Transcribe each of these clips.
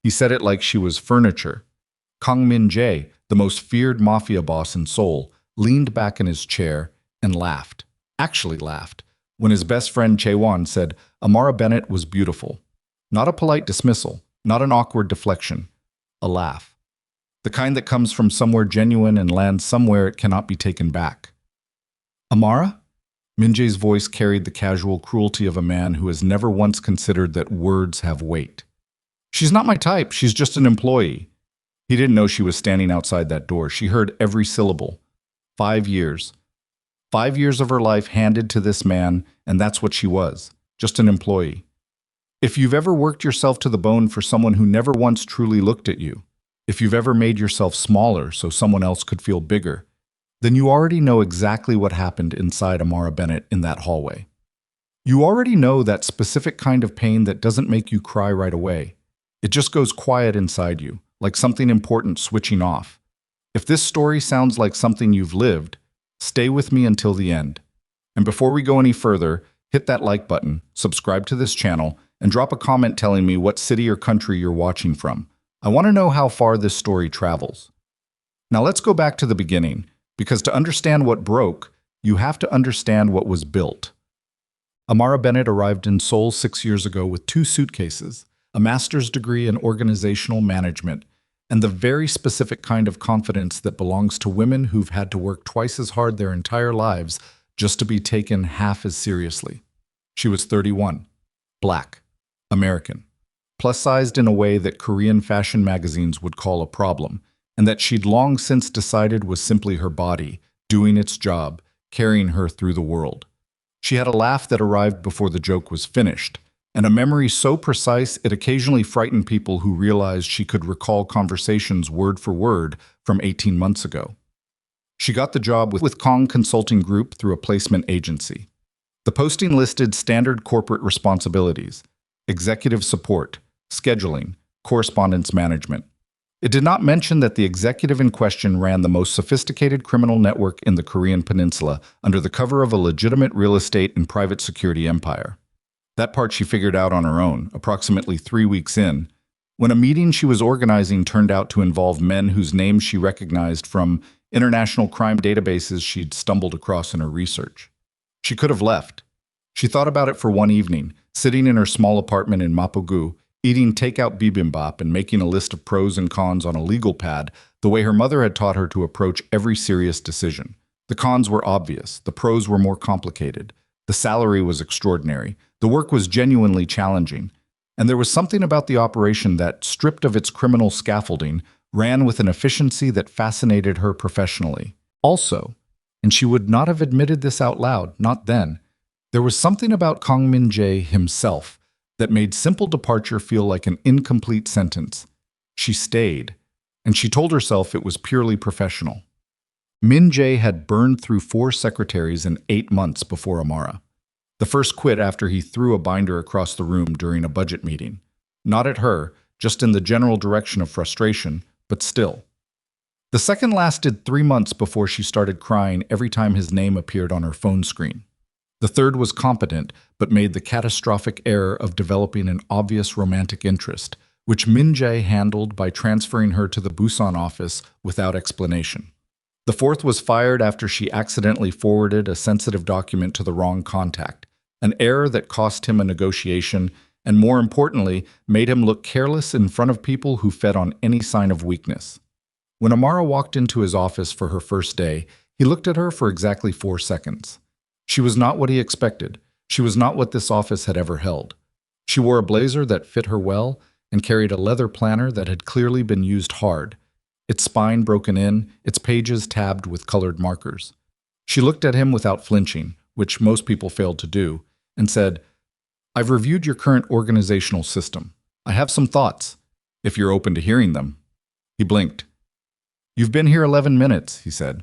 He said it like she was furniture. Kang Min-Jae, the most feared mafia boss in Seoul, leaned back in his chair and laughed. Actually laughed, when his best friend Chae-won said Amara Bennett was beautiful. Not a polite dismissal, not an awkward deflection. A laugh. The kind that comes from somewhere genuine and lands somewhere it cannot be taken back. Amara? Min-Jae's voice carried the casual cruelty of a man who has never once considered that words have weight. She's not my type, she's just an employee. He didn't know she was standing outside that door. She heard every syllable. 5 years. 5 years of her life handed to this man, and that's what she was, just an employee. If you've ever worked yourself to the bone for someone who never once truly looked at you, if you've ever made yourself smaller so someone else could feel bigger, then you already know exactly what happened inside Amara Bennett in that hallway. You already know that specific kind of pain that doesn't make you cry right away. It just goes quiet inside you, like something important switching off. If this story sounds like something you've lived, stay with me until the end. And before we go any further, hit that like button, subscribe to this channel, and drop a comment telling me what city or country you're watching from. I want to know how far this story travels. Now let's go back to the beginning, because to understand what broke, you have to understand what was built. Amara Bennett arrived in Seoul 6 years ago with 2 suitcases, a master's degree in organizational management, and the very specific kind of confidence that belongs to women who've had to work twice as hard their entire lives just to be taken half as seriously. She was 31, black, American, plus-sized in a way that Korean fashion magazines would call a problem, and that she'd long since decided was simply her body, doing its job, carrying her through the world. She had a laugh that arrived before the joke was finished, and a memory so precise it occasionally frightened people who realized she could recall conversations word for word from 18 months ago. She got the job with Kang Consulting Group through a placement agency. The posting listed standard corporate responsibilities: executive support, scheduling, correspondence management. It did not mention that the executive in question ran the most sophisticated criminal network in the Korean peninsula under the cover of a legitimate real estate and private security empire. That part she figured out on her own, approximately 3 weeks in, when a meeting she was organizing turned out to involve men whose names she recognized from international crime databases she'd stumbled across in her research. She could have left. She thought about it for one evening, sitting in her small apartment in Mapogu, eating takeout bibimbap and making a list of pros and cons on a legal pad, the way her mother had taught her to approach every serious decision. The cons were obvious, the pros were more complicated. The salary was extraordinary, the work was genuinely challenging, and there was something about the operation that, stripped of its criminal scaffolding, ran with an efficiency that fascinated her professionally. Also, and she would not have admitted this out loud, not then, there was something about Kang Min-Jae himself that made simple departure feel like an incomplete sentence. She stayed, and she told herself it was purely professional. Min-Jae had burned through 4 secretaries in 8 months before Amara. The first quit after he threw a binder across the room during a budget meeting. Not at her, just in the general direction of frustration, but still. The second lasted 3 months before she started crying every time his name appeared on her phone screen. The third was competent, but made the catastrophic error of developing an obvious romantic interest, which Min-Jae handled by transferring her to the Busan office without explanation. The fourth was fired after she accidentally forwarded a sensitive document to the wrong contact, an error that cost him a negotiation and, more importantly, made him look careless in front of people who fed on any sign of weakness. When Amara walked into his office for her first day, he looked at her for exactly 4 seconds. She was not what he expected. She was not what this office had ever held. She wore a blazer that fit her well and carried a leather planner that had clearly been used hard, its spine broken in, its pages tabbed with colored markers. She looked at him without flinching, which most people failed to do, and said, "I've reviewed your current organizational system. I have some thoughts, if you're open to hearing them." He blinked. "You've been here 11 minutes, he said.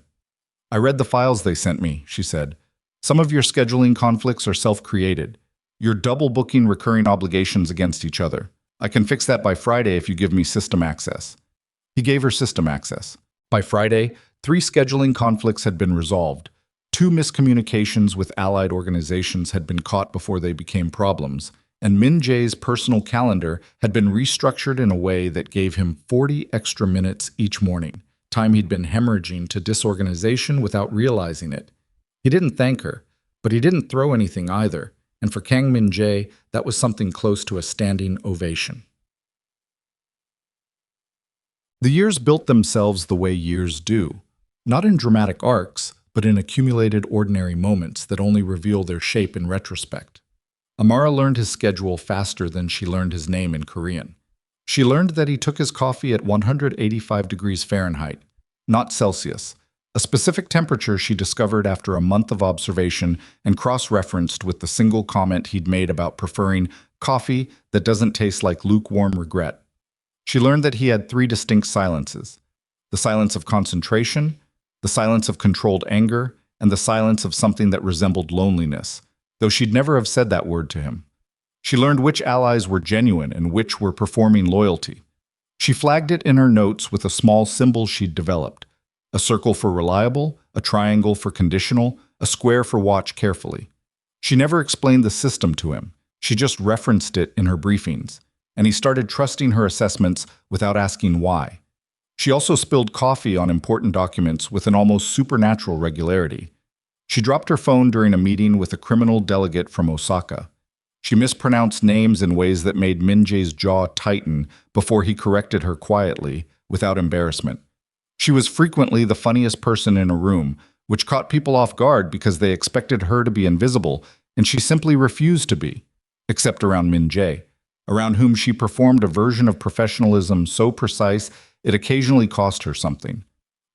"I read the files they sent me," she said. "Some of your scheduling conflicts are self-created. You're double booking recurring obligations against each other. I can fix that by Friday if you give me system access." He gave her system access. By Friday, 3 scheduling conflicts had been resolved. 2 miscommunications with allied organizations had been caught before they became problems, and Min-Jae's personal calendar had been restructured in a way that gave him 40 extra minutes each morning, time he'd been hemorrhaging to disorganization without realizing it. He didn't thank her, but he didn't throw anything either, and for Kang Min-Jae, that was something close to a standing ovation. The years built themselves the way years do, not in dramatic arcs, but in accumulated ordinary moments that only reveal their shape in retrospect. Amara learned his schedule faster than she learned his name in Korean. She learned that he took his coffee at 185 degrees Fahrenheit, not Celsius, a specific temperature she discovered after a month of observation and cross-referenced with the single comment he'd made about preferring coffee that doesn't taste like lukewarm regret. She learned that he had three distinct silences: the silence of concentration, the silence of controlled anger, and the silence of something that resembled loneliness, though she'd never have said that word to him. She learned which allies were genuine and which were performing loyalty. She flagged it in her notes with a small symbol she'd developed: a circle for reliable, a triangle for conditional, a square for watch carefully. She never explained the system to him. She just referenced it in her briefings, and he started trusting her assessments without asking why. She also spilled coffee on important documents with an almost supernatural regularity. She dropped her phone during a meeting with a criminal delegate from Osaka. She mispronounced names in ways that made Min-Jae's jaw tighten before he corrected her quietly, without embarrassment. She was frequently the funniest person in a room, which caught people off guard because they expected her to be invisible, and she simply refused to be, except around Min-Jae, around whom she performed a version of professionalism so precise it occasionally cost her something.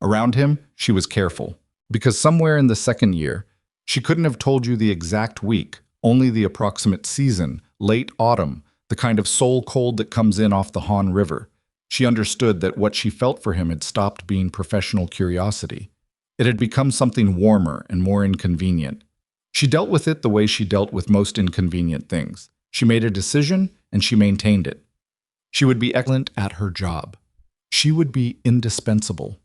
Around him, she was careful, because somewhere in the second year, she couldn't have told you the exact week, only the approximate season, late autumn, the kind of soul cold that comes in off the Han River. She understood that what she felt for him had stopped being professional curiosity. It had become something warmer and more inconvenient. She dealt with it the way she dealt with most inconvenient things. She made a decision, and she maintained it. She would be excellent at her job. She would be indispensable.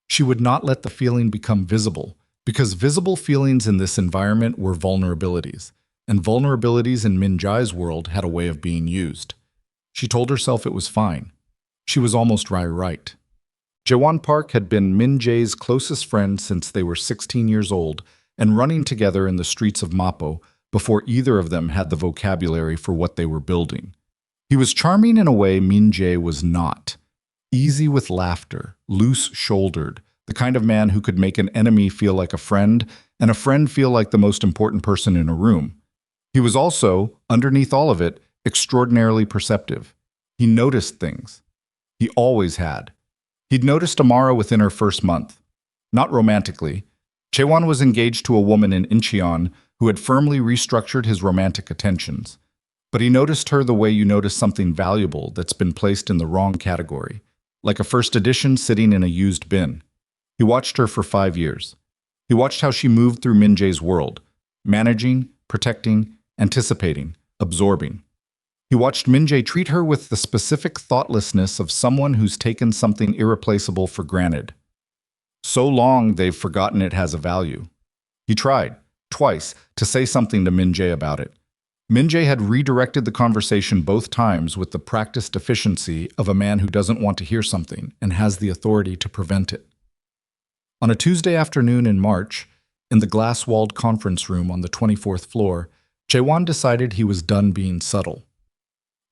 She would not let the feeling become visible, because visible feelings in this environment were vulnerabilities, and vulnerabilities in Min-Jae's world had a way of being used. She told herself it was fine. She was almost right. Jaewon Park had been Min-Jae's closest friend since they were 16 years old and running together in the streets of Mapo before either of them had the vocabulary for what they were building. He was charming in a way Min-Jae was not. Easy with laughter, loose-shouldered, the kind of man who could make an enemy feel like a friend and a friend feel like the most important person in a room. He was also, underneath all of it, extraordinarily perceptive. He noticed things. He always had. He'd noticed Amara within her first month. Not romantically. Chaewon was engaged to a woman in Incheon who had firmly restructured his romantic attentions. But he noticed her the way you notice something valuable that's been placed in the wrong category, like a first edition sitting in a used bin. He watched her for 5 years. He watched how she moved through Min-Jae's world, managing, protecting, anticipating, absorbing. He watched Min-Jae treat her with the specific thoughtlessness of someone who's taken something irreplaceable for granted. So long they've forgotten it has a value. He tried, twice, to say something to Min-Jae about it. Min-Jae had redirected the conversation both times with the practiced efficiency of a man who doesn't want to hear something and has the authority to prevent it. On a Tuesday afternoon in March, in the glass-walled conference room on the 24th floor, Chaewon decided he was done being subtle.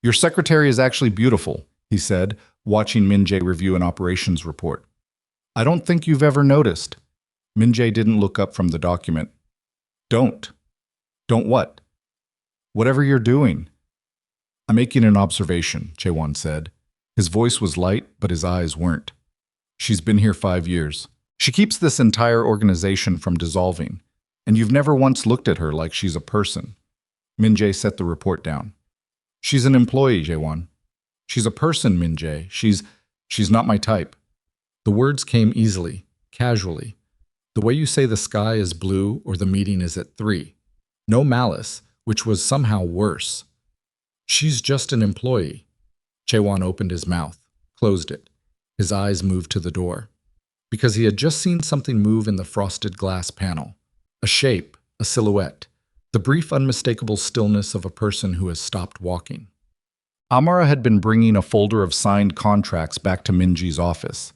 "Your secretary is actually beautiful," he said, watching Min-Jae review an operations report. "I don't think you've ever noticed." Min-Jae didn't look up from the document. Don't what?" "Whatever you're doing." "I'm making an observation," Chaewon said. His voice was light, but his eyes weren't. "She's been here 5 years. She keeps this entire organization from dissolving, and you've never once looked at her like she's a person." Min-Jae set the report down. "She's an employee, Jaewon. She's a person, Min-Jae. She's not my type." The words came easily, casually. The way you say the sky is blue or the meeting is at 3. No malice, which was somehow worse. "She's just an employee." Chaewon opened his mouth, closed it. His eyes moved to the door. Because he had just seen something move in the frosted glass panel. A shape, a silhouette. the brief, unmistakable stillness of a person who has stopped walking. Amara had been bringing a folder of signed contracts back to Min-Jae's office.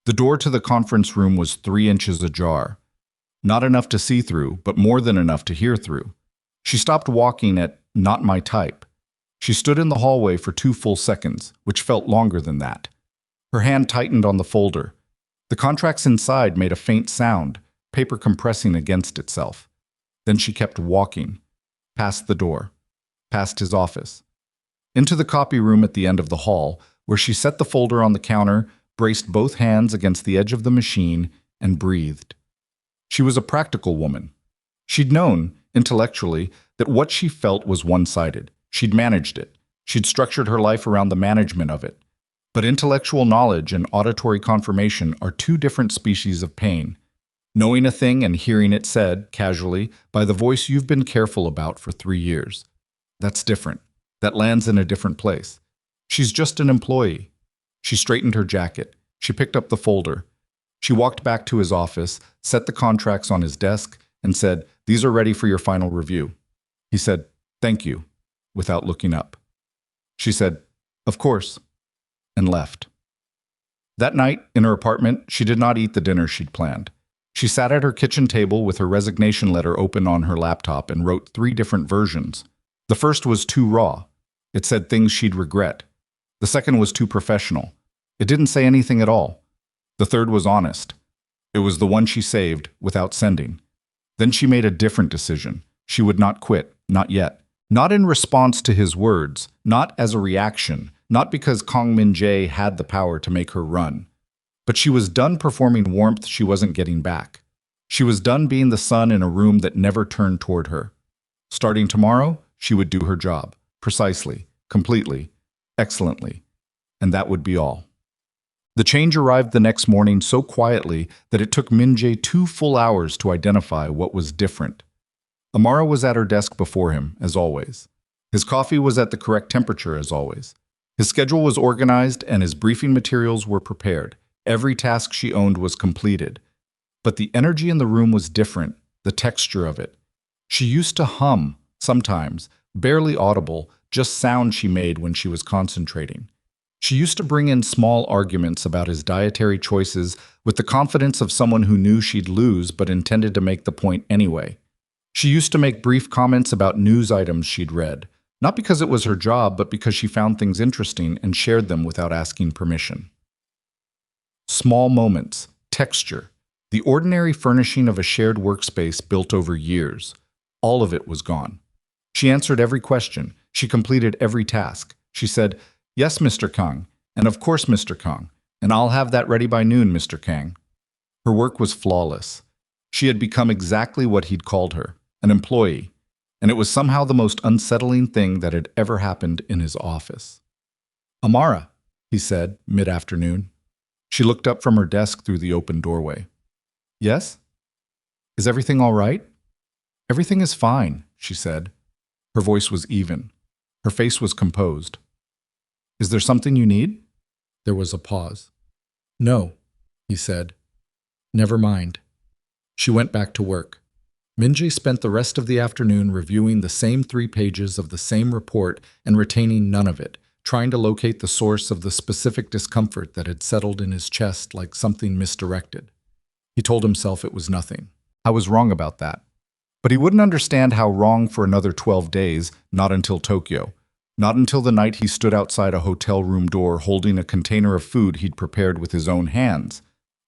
The door to the conference room was 3 inches ajar. Not enough to see through, but more than enough to hear through. She stopped walking at "not my type." She stood in the hallway for 2 full seconds, which felt longer than that. Her hand tightened on the folder. The contracts inside made a faint sound, paper compressing against itself. Then she kept walking, past the door, past his office, into the copy room at the end of the hall, where she set the folder on the counter, braced both hands against the edge of the machine, and breathed. She was a practical woman. She'd known, intellectually, that what she felt was one-sided. She'd managed it. She'd structured her life around the management of it. But intellectual knowledge and auditory confirmation are 2 different species of pain. Knowing a thing and hearing it said, casually, by the voice you've been careful about for 3 years. That's different. That lands in a different place. She's just an employee. She straightened her jacket. She picked up the folder. She walked back to his office, set the contracts on his desk, and said, "These are ready for your final review." He said, "Thank you," without looking up. She said, "Of course," and left. That night, in her apartment, she did not eat the dinner she'd planned. She sat at her kitchen table with her resignation letter open on her laptop and wrote 3 different versions. The first was too raw. It said things she'd regret. The second was too professional. It didn't say anything at all. The third was honest. It was the one she saved without sending. Then she made a different decision. She would not quit, not yet. Not in response to his words, not as a reaction, not because Kang Min-Jae had the power to make her run. But she was done performing warmth she wasn't getting back. She was done being the sun in a room that never turned toward her. Starting tomorrow, she would do her job, precisely, completely, excellently, and that would be all. The change arrived the next morning so quietly that it took Min-Jae 2 full hours to identify what was different. Amara was at her desk before him, as always. His coffee was at the correct temperature, as always. His schedule was organized and his briefing materials were prepared. Every task she owned was completed. But the energy in the room was different, the texture of it. She used to hum, sometimes, barely audible, just sound she made when she was concentrating. She used to bring in small arguments about his dietary choices with the confidence of someone who knew she'd lose but intended to make the point anyway. She used to make brief comments about news items she'd read, not because it was her job, but because she found things interesting and shared them without asking permission. Small moments, texture, the ordinary furnishing of a shared workspace built over years. All of it was gone. She answered every question. She completed every task. She said, "Yes, Mr. Kang, and of course, Mr. Kang, and I'll have that ready by noon, Mr. Kang." Her work was flawless. She had become exactly what he'd called her, an employee, and it was somehow the most unsettling thing that had ever happened in his office. "Amara," he said, mid-afternoon. She looked up from her desk through the open doorway. "Yes? Is everything all right?" "Everything is fine," she said. Her voice was even. Her face was composed. "Is there something you need?" There was a pause. "No," he said. "Never mind." She went back to work. Min-Jae spent the rest of the afternoon reviewing the same 3 pages of the same report and retaining none of it, trying to locate the source of the specific discomfort that had settled in his chest like something misdirected. He told himself it was nothing. I was wrong about that. But he wouldn't understand how wrong for another 12 days, not until Tokyo. Not until the night he stood outside a hotel room door holding a container of food he'd prepared with his own hands.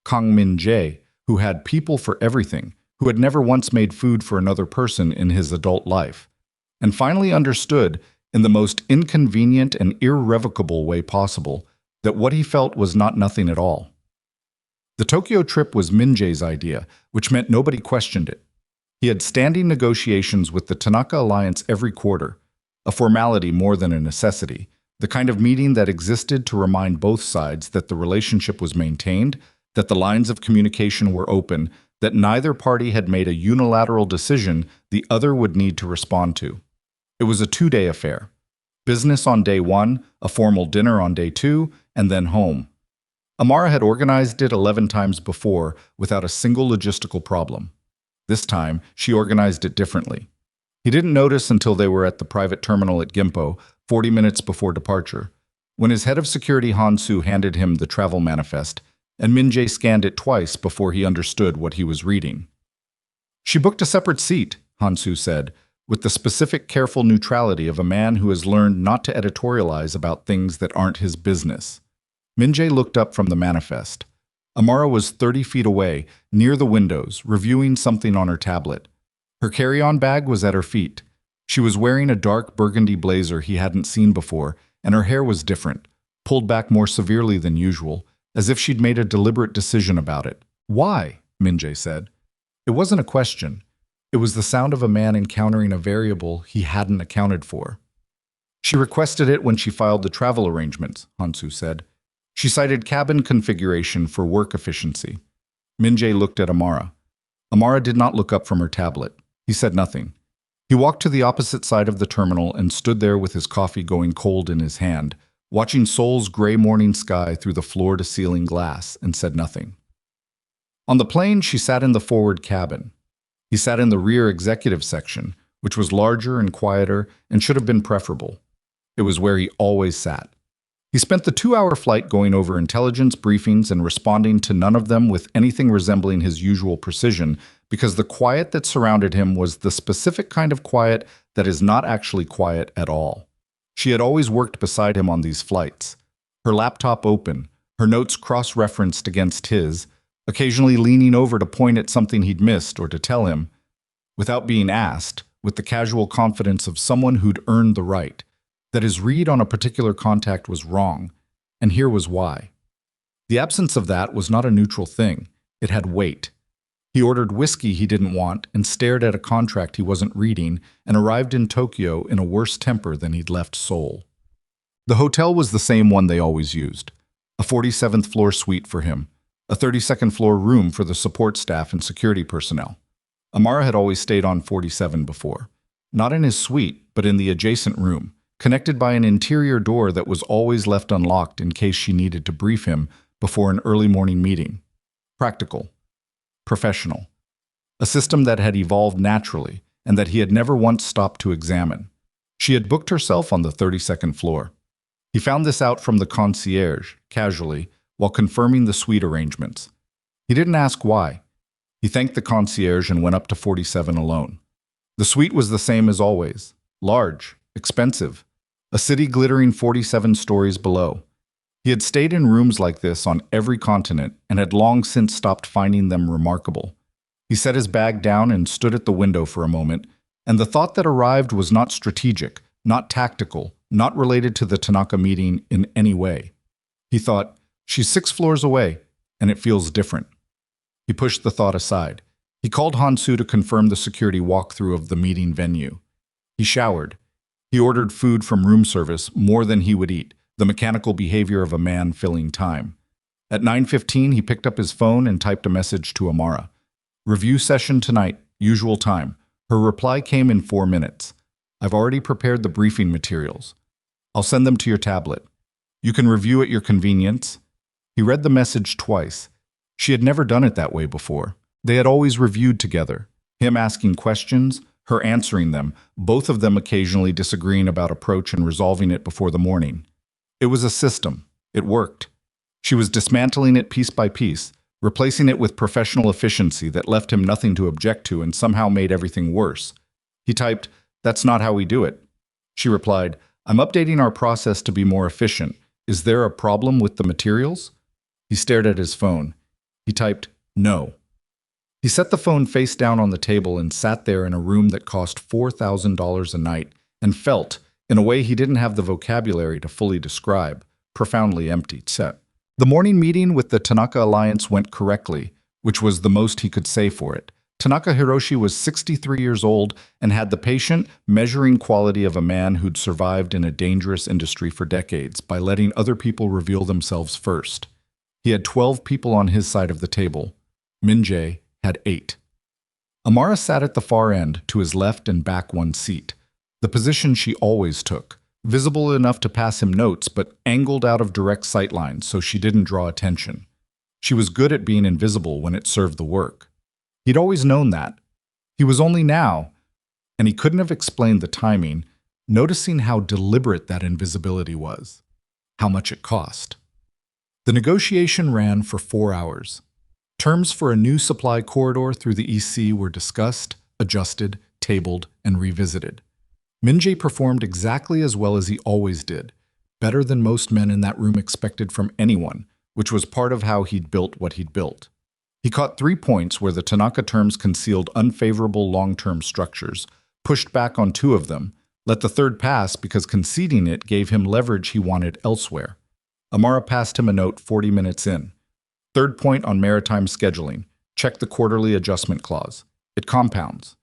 Kang Min-Jae, who had people for everything, who had never once made food for another person in his adult life, and finally understood, in the most inconvenient and irrevocable way possible, that what he felt was not nothing at all. The Tokyo trip was Min-Jae's idea, which meant nobody questioned it. He had standing negotiations with the Tanaka Alliance every quarter, a formality more than a necessity, the kind of meeting that existed to remind both sides that the relationship was maintained, that the lines of communication were open, that neither party had made a unilateral decision the other would need to respond to. It was a 2-day affair. Business on day 1, a formal dinner on day 2, and then home. Amara had organized it 11 times before without a single logistical problem. This time, she organized it differently. He didn't notice until they were at the private terminal at Gimpo, 40 minutes before departure, when his head of security Han-soo handed him the travel manifest, and Min-Jae scanned it twice before he understood what he was reading. She booked a separate seat, Han-soo said, with the specific careful neutrality of a man who has learned not to editorialize about things that aren't his business. Min-Jae looked up from the manifest. Amara was 30 feet away, near the windows, reviewing something on her tablet. Her carry-on bag was at her feet. She was wearing a dark burgundy blazer he hadn't seen before, and her hair was different, pulled back more severely than usual, as if she'd made a deliberate decision about it. "Why?" Min-Jae said. It wasn't a question. It was the sound of a man encountering a variable he hadn't accounted for. "She requested it when she filed the travel arrangements," Han-soo said. "She cited cabin configuration for work efficiency." Min-Jae looked at Amara. Amara did not look up from her tablet. He said nothing. He walked to the opposite side of the terminal and stood there with his coffee going cold in his hand, watching Seoul's gray morning sky through the floor-to-ceiling glass, and said nothing. On the plane, she sat in the forward cabin. He sat in the rear executive section, which was larger and quieter and should have been preferable. It was where he always sat. He spent the 2-hour flight going over intelligence briefings and responding to none of them with anything resembling his usual precision, because the quiet that surrounded him was the specific kind of quiet that is not actually quiet at all. She had always worked beside him on these flights, her laptop open, her notes cross-referenced against his, occasionally leaning over to point at something he'd missed or to tell him, without being asked, with the casual confidence of someone who'd earned the right, that his read on a particular contact was wrong, and here was why. The absence of that was not a neutral thing. It had weight. He ordered whiskey he didn't want and stared at a contract he wasn't reading and arrived in Tokyo in a worse temper than he'd left Seoul. The hotel was the same one they always used, a 47th floor suite for him, a 32nd floor room for the support staff and security personnel. Amara had always stayed on 47 before, not in his suite, but in the adjacent room, connected by an interior door that was always left unlocked in case she needed to brief him before an early morning meeting. Practical. Professional. A system that had evolved naturally and that he had never once stopped to examine. She had booked herself on the 32nd floor. He found this out from the concierge, casually, while confirming the suite arrangements. He didn't ask why. He thanked the concierge and went up to 47 alone. The suite was the same as always. Large, expensive, a city glittering 47 stories below. He had stayed in rooms like this on every continent and had long since stopped finding them remarkable. He set his bag down and stood at the window for a moment, and the thought that arrived was not strategic, not tactical, not related to the Tanaka meeting in any way. He thought, she's 6 floors away, and it feels different. He pushed the thought aside. He called Han-soo to confirm the security walkthrough of the meeting venue. He showered. He ordered food from room service, more than he would eat, the mechanical behavior of a man filling time. At 9:15, he picked up his phone and typed a message to Amara. "Review session tonight, usual time." Her reply came in 4 minutes. "I've already prepared the briefing materials. I'll send them to your tablet. You can review at your convenience." He read the message twice. She had never done it that way before. They had always reviewed together, him asking questions, her answering them, both of them occasionally disagreeing about approach and resolving it before the morning. It was a system. It worked. She was dismantling it piece by piece, replacing it with professional efficiency that left him nothing to object to and somehow made everything worse. He typed, "That's not how we do it." She replied, "I'm updating our process to be more efficient. Is there a problem with the materials?" He stared at his phone. He typed, "No." He set the phone face down on the table and sat there in a room that cost $4,000 a night and felt, in a way he didn't have the vocabulary to fully describe, profoundly empty. The morning meeting with the Tanaka Alliance went correctly, which was the most he could say for it. Tanaka Hiroshi was 63 years old and had the patient, measuring quality of a man who'd survived in a dangerous industry for decades by letting other people reveal themselves first. He had 12 people on his side of the table. Min-Jae had 8. Amara sat at the far end, to his left and back one seat, the position she always took, visible enough to pass him notes but angled out of direct sightlines so she didn't draw attention. She was good at being invisible when it served the work. He'd always known that. He was only now And he couldn't have explained the timing, noticing how deliberate that invisibility was, how much it cost. The negotiation ran for 4 hours. Terms for a new supply corridor through the EC were discussed, adjusted, tabled, and revisited. Min-Jae performed exactly as well as he always did, better than most men in that room expected from anyone, which was part of how he'd built what he'd built. He caught 3 points where the Tanaka terms concealed unfavorable long-term structures, pushed back on 2 of them, let the third pass because conceding it gave him leverage he wanted elsewhere. Amara passed him a note 40 minutes in. Third point on maritime scheduling. Check the quarterly adjustment clause. It compounds.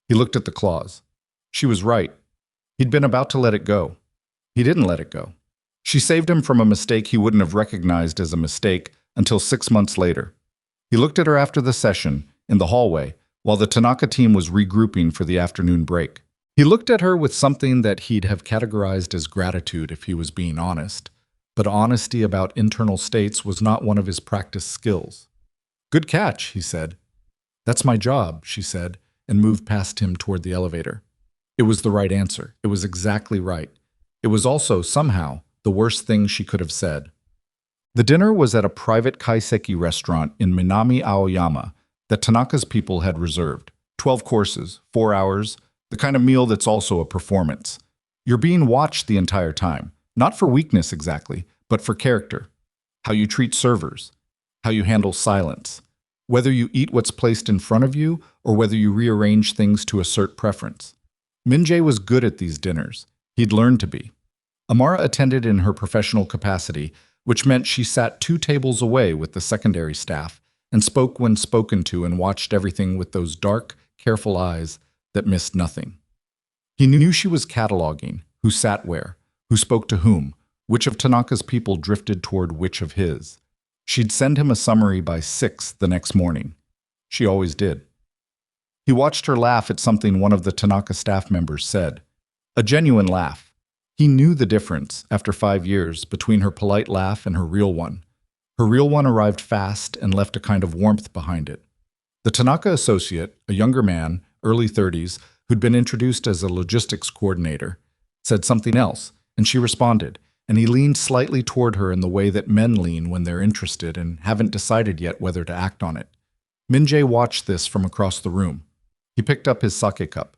He looked at the clause. She was right. He'd been about to let it go. He didn't let it go. She saved him from a mistake he wouldn't have recognized as a mistake until 6 months later. He looked at her after the session, in the hallway, while the Tanaka team was regrouping for the afternoon break. He looked at her with something that he'd have categorized as gratitude if he was being honest, but honesty about internal states was not one of his practiced skills. "Good catch," he said. "That's my job," she said, and moved past him toward the elevator. It was the right answer. It was exactly right. It was also, somehow, the worst thing she could have said. The dinner was at a private kaiseki restaurant in Minami Aoyama that Tanaka's people had reserved. 12 courses, 4 hours, the kind of meal that's also a performance. You're being watched the entire time, not for weakness exactly, but for character. How you treat servers, how you handle silence, whether you eat what's placed in front of you or whether you rearrange things to assert preference. Min-Jae was good at these dinners. He'd learned to be. Amara attended in her professional capacity, which meant she sat 2 tables away with the secondary staff and spoke when spoken to and watched everything with those dark, careful eyes that missed nothing. He knew she was cataloging who sat where, who spoke to whom, which of Tanaka's people drifted toward which of his. She'd send him a summary by 6 the next morning. She always did. He watched her laugh at something one of the Tanaka staff members said. A genuine laugh. He knew the difference, after 5 years, between her polite laugh and her real one. Her real one arrived fast and left a kind of warmth behind it. The Tanaka associate, a younger man, early 30s, who'd been introduced as a logistics coordinator, said something else, and she responded, and he leaned slightly toward her in the way that men lean when they're interested and haven't decided yet whether to act on it. Min-Jae watched this from across the room. He picked up his sake cup,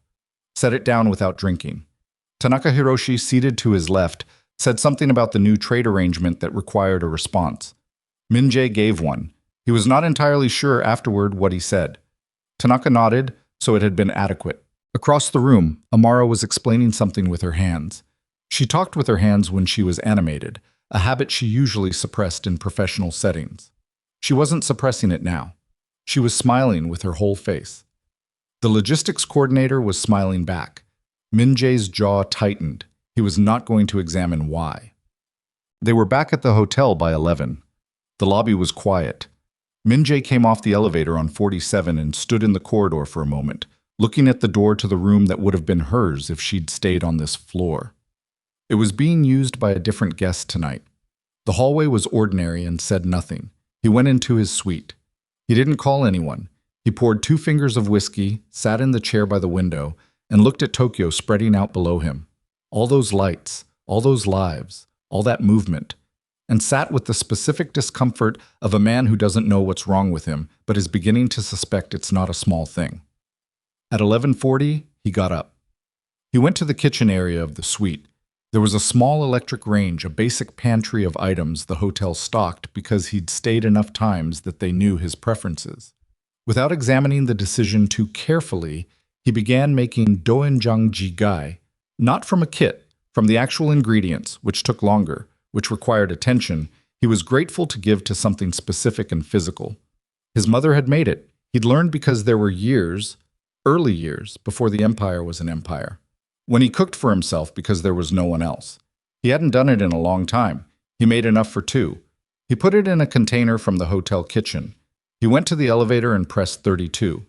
set it down without drinking. Tanaka Hiroshi, seated to his left, said something about the new trade arrangement that required a response. Min-Jae gave one. He was not entirely sure afterward what he said. Tanaka nodded, so it had been adequate. Across the room, Amara was explaining something with her hands. She talked with her hands when she was animated, a habit she usually suppressed in professional settings. She wasn't suppressing it now. She was smiling with her whole face. The logistics coordinator was smiling back. Min-Jae's jaw tightened. He was not going to examine why. They were back at the hotel by 11. The lobby was quiet. Min-Jae came off the elevator on 47 and stood in the corridor for a moment, looking at the door to the room that would have been hers if she'd stayed on this floor. It was being used by a different guest tonight. The hallway was ordinary and said nothing. He went into his suite. He didn't call anyone. He poured 2 fingers of whiskey, sat in the chair by the window, and looked at Tokyo spreading out below him. All those lights, all those lives, all that movement, and sat with the specific discomfort of a man who doesn't know what's wrong with him, but is beginning to suspect it's not a small thing. At 11:40, he got up. He went to the kitchen area of the suite. There was a small electric range, a basic pantry of items the hotel stocked because he'd stayed enough times that they knew his preferences. Without examining the decision too carefully, he began making doenjang jigai, not from a kit, from the actual ingredients, which took longer, which required attention. He was grateful to give to something specific and physical. His mother had made it. He'd learned because there were years, early years, before the empire was an empire. When he cooked for himself because there was no one else. He hadn't done it in a long time. He made enough for 2. He put it in a container from the hotel kitchen. He went to the elevator and pressed 32.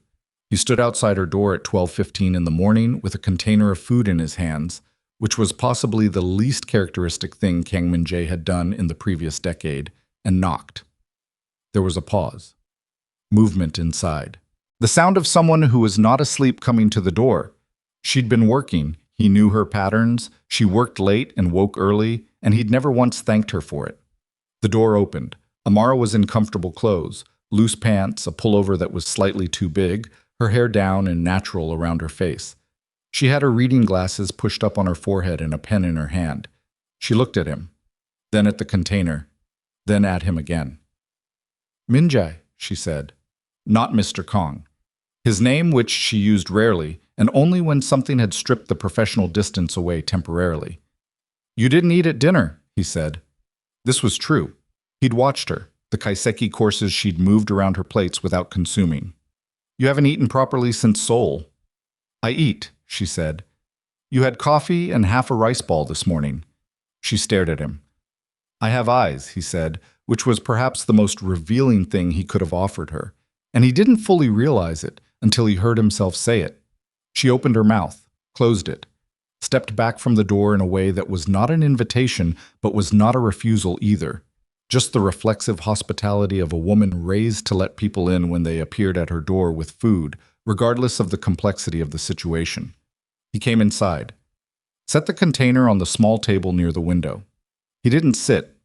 He stood outside her door at 12:15 in the morning with a container of food in his hands, which was possibly the least characteristic thing Kang Min-Jae had done in the previous decade, and knocked. There was a pause. Movement inside. The sound of someone who was not asleep coming to the door. She'd been working. He knew her patterns. She worked late and woke early, and he'd never once thanked her for it. The door opened. Amara was in comfortable clothes, loose pants, a pullover that was slightly too big, her hair down and natural around her face. She had her reading glasses pushed up on her forehead and a pen in her hand. She looked at him, then at the container, then at him again. Min-Jae, she said, not Mr. Kong. His name, which she used rarely, and only when something had stripped the professional distance away temporarily. You didn't eat at dinner, he said. This was true. He'd watched her, the kaiseki courses she'd moved around her plates without consuming. You haven't eaten properly since Seoul. I eat, she said. You had coffee and half a rice ball this morning. She stared at him. I have eyes, he said, which was perhaps the most revealing thing he could have offered her, and he didn't fully realize it until he heard himself say it. She opened her mouth, closed it, stepped back from the door in a way that was not an invitation, but was not a refusal either. Just the reflexive hospitality of a woman raised to let people in when they appeared at her door with food, regardless of the complexity of the situation. He came inside, set the container on the small table near the window. He didn't sit.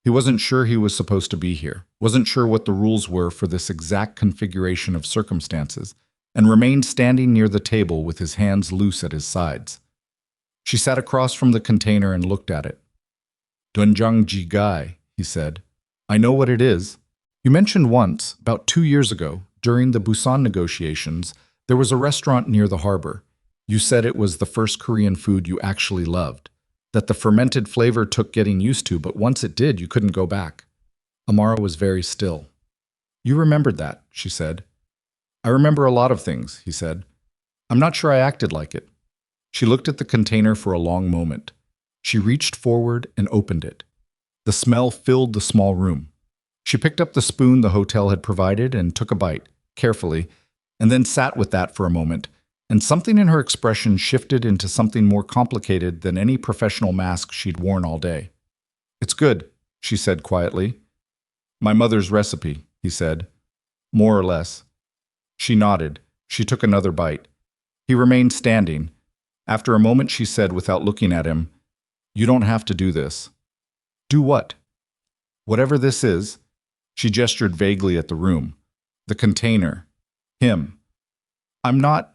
He wasn't sure he was supposed to be here, wasn't sure what the rules were for this exact configuration of circumstances, and remained standing near the table with his hands loose at his sides. She sat across from the container and looked at it. Doenjang ji gai, he said. I know what it is. You mentioned once, about 2 years ago, during the Busan negotiations, there was a restaurant near the harbor. You said it was the first Korean food you actually loved, that the fermented flavor took getting used to, but once it did, you couldn't go back. Amara was very still. You remembered that, she said. I remember a lot of things, he said. I'm not sure I acted like it. She looked at the container for a long moment. She reached forward and opened it. The smell filled the small room. She picked up the spoon the hotel had provided and took a bite, carefully, and then sat with that for a moment, and something in her expression shifted into something more complicated than any professional mask she'd worn all day. It's good, she said quietly. My mother's recipe, he said. More or less. She nodded. She took another bite. He remained standing. After a moment she said without looking at him, You don't have to do this. Do what? Whatever this is. She gestured vaguely at the room. The container. Him. I'm not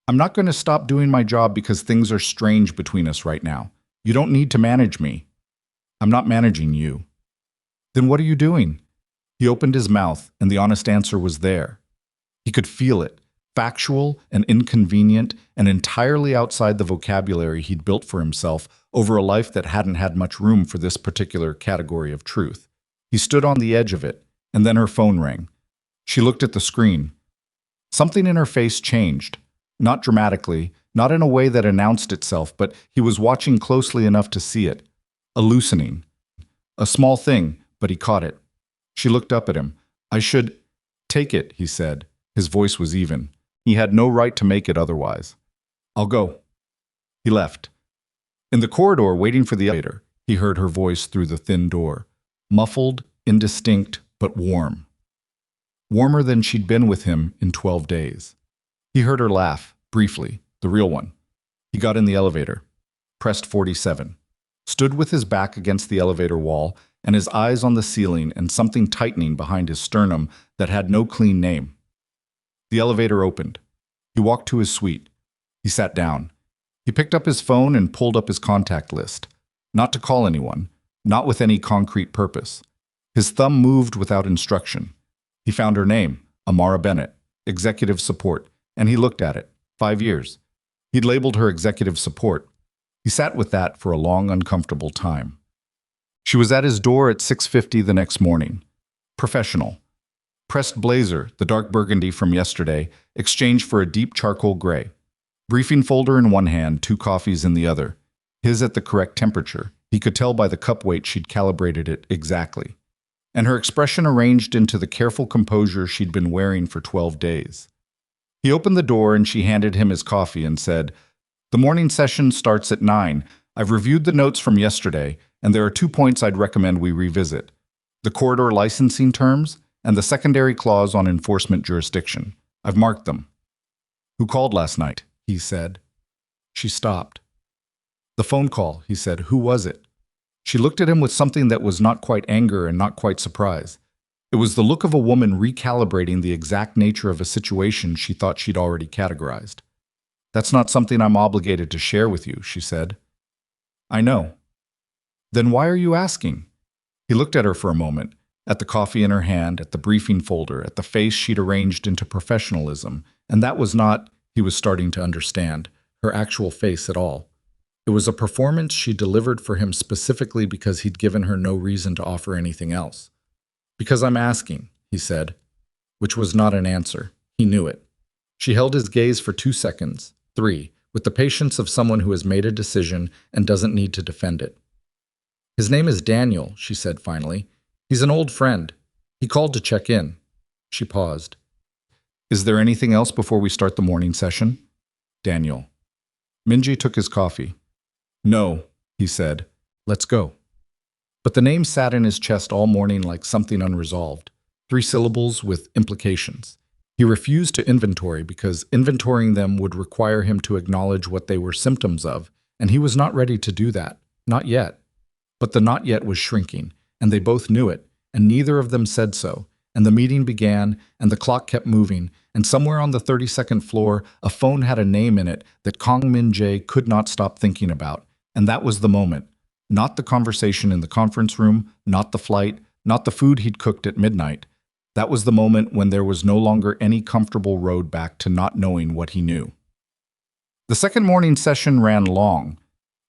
going to stop doing my job because things are strange between us right now. You don't need to manage me. I'm not managing you. Then what are you doing? He opened his mouth, and the honest answer was there. He could feel it, factual and inconvenient and entirely outside the vocabulary he'd built for himself over a life that hadn't had much room for this particular category of truth. He stood on the edge of it, and then her phone rang. She looked at the screen. Something in her face changed. Not dramatically, not in a way that announced itself, but he was watching closely enough to see it. A loosening. A small thing, but he caught it. She looked up at him. I should take it, he said. His voice was even. He had no right to make it otherwise. I'll go. He left. In the corridor, waiting for the elevator, he heard her voice through the thin door. Muffled, indistinct, but warm. Warmer than she'd been with him in 12 days. He heard her laugh, briefly, the real one. He got in the elevator, pressed 47, stood with his back against the elevator wall and his eyes on the ceiling and something tightening behind his sternum that had no clean name. The elevator opened. He walked to his suite. He sat down. He picked up his phone and pulled up his contact list. Not to call anyone, not with any concrete purpose. His thumb moved without instruction. He found her name, Amara Bennett, executive support, and he looked at it. 5 years. He'd labeled her executive support. He sat with that for a long, uncomfortable time. She was at his door at 6:50 the next morning. Professional. Pressed blazer, the dark burgundy from yesterday, exchanged for a deep charcoal gray. Briefing folder in one hand, 2 coffees in the other. His at the correct temperature. He could tell by the cup weight she'd calibrated it exactly. And her expression arranged into the careful composure she'd been wearing for 12 days. He opened the door and she handed him his coffee and said, The morning session starts at 9. I've reviewed the notes from yesterday, and there are 2 points I'd recommend we revisit. The corridor licensing terms and the secondary clause on enforcement jurisdiction. I've marked them. Who called last night? He said. She stopped. The phone call, he said. Who was it? She looked at him with something that was not quite anger and not quite surprise. It was the look of a woman recalibrating the exact nature of a situation she thought she'd already categorized. That's not something I'm obligated to share with you, she said. I know. Then why are you asking? He looked at her for a moment, at the coffee in her hand, at the briefing folder, at the face she'd arranged into professionalism, and that was not, he was starting to understand, her actual face at all. It was a performance she delivered for him specifically because he'd given her no reason to offer anything else. Because I'm asking, he said, which was not an answer. He knew it. She held his gaze for 2 seconds, 3, with the patience of someone who has made a decision and doesn't need to defend it. His name is Daniel, she said finally. He's an old friend. He called to check in. She paused. Is there anything else before we start the morning session? Daniel. Min-Jae took his coffee. No, he said. Let's go. But the name sat in his chest all morning like something unresolved. 3 syllables with implications. He refused to inventory because inventorying them would require him to acknowledge what they were symptoms of, and he was not ready to do that. Not yet. But the not yet was shrinking, and they both knew it, and neither of them said so. And the meeting began, and the clock kept moving, and somewhere on the 32nd floor, a phone had a name in it that Kang Min-Jae could not stop thinking about. And that was the moment. Not the conversation in the conference room, not the flight, not the food he'd cooked at midnight. That was the moment when there was no longer any comfortable road back to not knowing what he knew. The second morning session ran long.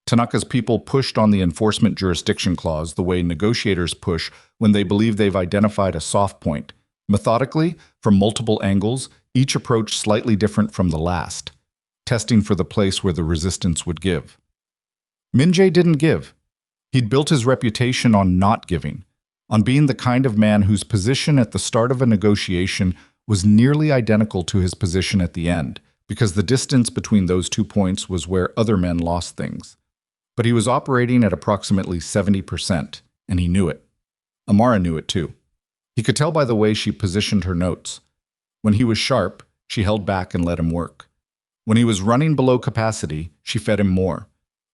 Tanaka's people pushed on the enforcement jurisdiction clause the way negotiators push when they believe they've identified a soft point. Methodically, from multiple angles, each approach slightly different from the last, testing for the place where the resistance would give. Min-Jae didn't give. He'd built his reputation on not giving, on being the kind of man whose position at the start of a negotiation was nearly identical to his position at the end, because the distance between those 2 points was where other men lost things. But he was operating at approximately 70%, and he knew it. Amara knew it too. He could tell by the way she positioned her notes. When he was sharp, she held back and let him work. When he was running below capacity, she fed him more.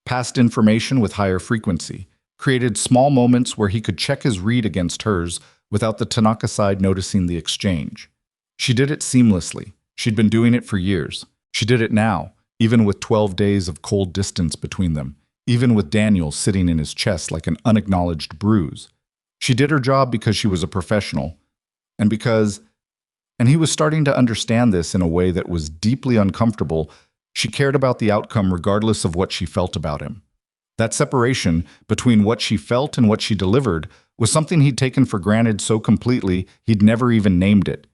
Passed information with higher frequency, created small moments where he could check his read against hers without the Tanaka side noticing the exchange. She did it seamlessly. She'd been doing it for years. She did it now, even with 12 days of cold distance between them, even with Daniel sitting in his chest like an unacknowledged bruise. She did her job because she was a professional, and he was starting to understand this in a way that was deeply uncomfortable. She cared about the outcome regardless of what she felt about him. That separation between what she felt and what she delivered was something he'd taken for granted so completely he'd never even named it.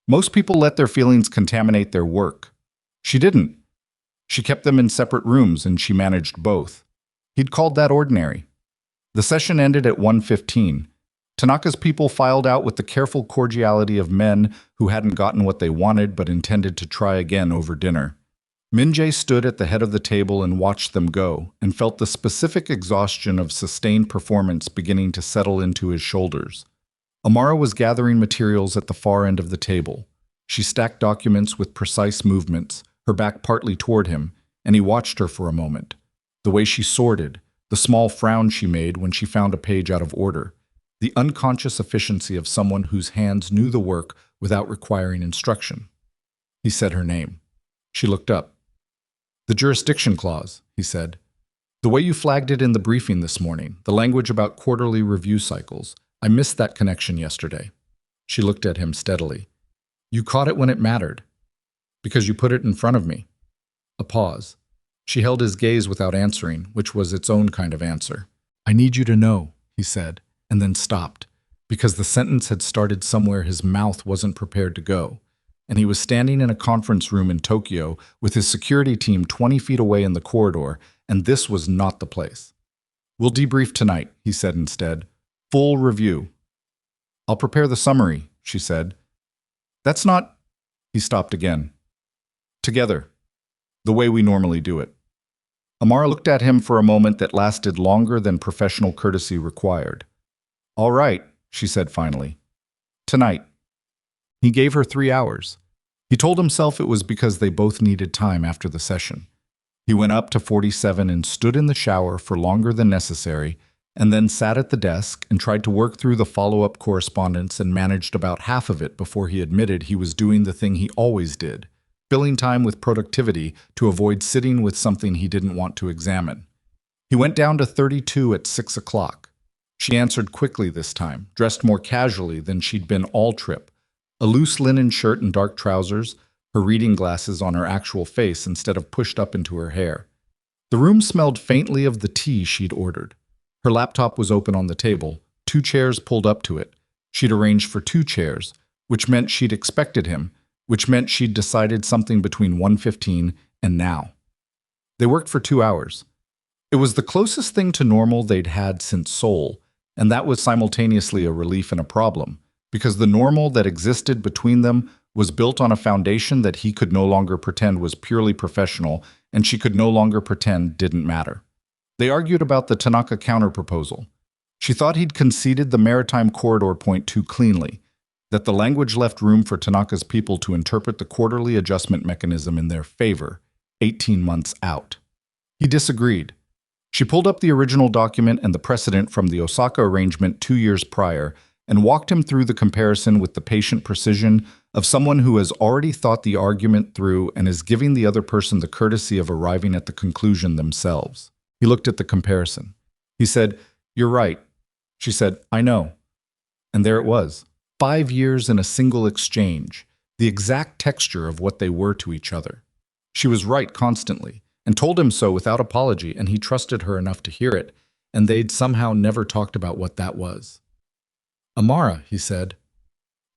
Most people let their feelings contaminate their work. She didn't. She kept them in separate rooms and she managed both. He'd called that ordinary. The session ended at 1:15. Tanaka's people filed out with the careful cordiality of men who hadn't gotten what they wanted but intended to try again over dinner. Min-Jae stood at the head of the table and watched them go, and felt the specific exhaustion of sustained performance beginning to settle into his shoulders. Amara was gathering materials at the far end of the table. She stacked documents with precise movements, her back partly toward him, and he watched her for a moment. The way she sorted, the small frown she made when she found a page out of order, the unconscious efficiency of someone whose hands knew the work without requiring instruction. He said her name. She looked up. The jurisdiction clause, he said. The way you flagged it in the briefing this morning, the language about quarterly review cycles, I missed that connection yesterday. She looked at him steadily. You caught it when it mattered. Because you put it in front of me. A pause. She held his gaze without answering, which was its own kind of answer. I need you to know, he said, and then stopped, because the sentence had started somewhere his mouth wasn't prepared to go. And he was standing in a conference room in Tokyo with his security team 20 feet away in the corridor, and this was not the place. We'll debrief tonight, he said instead. Full review. I'll prepare the summary, she said. That's not... He stopped again. Together. The way we normally do it. Amara looked at him for a moment that lasted longer than professional courtesy required. All right, she said finally. Tonight. He gave her 3 hours. He told himself it was because they both needed time after the session. He went up to 47 and stood in the shower for longer than necessary, and then sat at the desk and tried to work through the follow-up correspondence and managed about half of it before he admitted he was doing the thing he always did, filling time with productivity to avoid sitting with something he didn't want to examine. He went down to 32 at 6 o'clock. She answered quickly this time, dressed more casually than she'd been all trip. A loose linen shirt and dark trousers, her reading glasses on her actual face instead of pushed up into her hair. The room smelled faintly of the tea she'd ordered. Her laptop was open on the table, 2 chairs pulled up to it. She'd arranged for 2 chairs, which meant she'd expected him, which meant she'd decided something between 1:15 and now. They worked for 2 hours. It was the closest thing to normal they'd had since Seoul, and that was simultaneously a relief and a problem, because the normal that existed between them was built on a foundation that he could no longer pretend was purely professional, and she could no longer pretend didn't matter. They argued about the Tanaka counterproposal. She thought he'd conceded the maritime corridor point too cleanly, that the language left room for Tanaka's people to interpret the quarterly adjustment mechanism in their favor, 18 months out. He disagreed. She pulled up the original document and the precedent from the Osaka arrangement 2 years prior and walked him through the comparison with the patient precision of someone who has already thought the argument through and is giving the other person the courtesy of arriving at the conclusion themselves. He looked at the comparison. He said, "You're right." She said, "I know." And there it was. 5 years in a single exchange, the exact texture of what they were to each other. She was right constantly, and told him so without apology, and he trusted her enough to hear it, and they'd somehow never talked about what that was. "Amara," he said.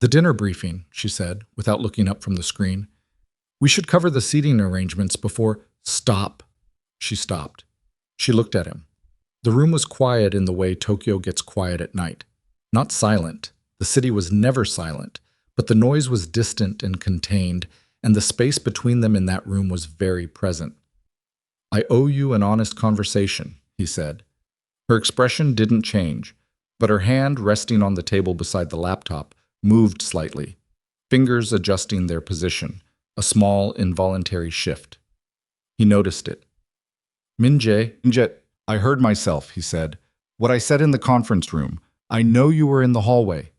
"The dinner briefing," she said, without looking up from the screen. "We should cover the seating arrangements before—" "Stop." She stopped. She looked at him. The room was quiet in the way Tokyo gets quiet at night. Not silent. The city was never silent, but the noise was distant and contained, and the space between them in that room was very present. "I owe you an honest conversation," he said. Her expression didn't change, but her hand resting on the table beside the laptop moved slightly, fingers adjusting their position, a small, involuntary shift. He noticed it. Min-Jae, I heard myself," he said. "What I said in the conference room. I know you were in the hallway."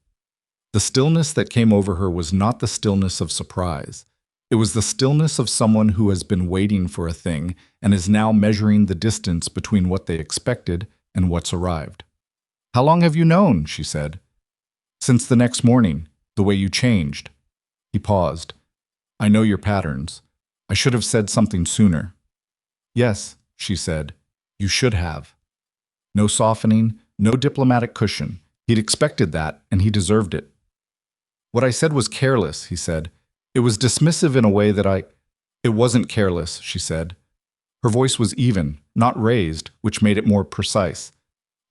The stillness that came over her was not the stillness of surprise. It was the stillness of someone who has been waiting for a thing and is now measuring the distance between what they expected and what's arrived. "How long have you known?" she said. "Since the next morning, the way you changed." He paused. "I know your patterns. I should have said something sooner." "Yes," she said. "You should have." No softening, no diplomatic cushion. He'd expected that, and he deserved it. "What I said was careless," he said. "It was dismissive in a way that It wasn't careless," she said. Her voice was even, not raised, which made it more precise.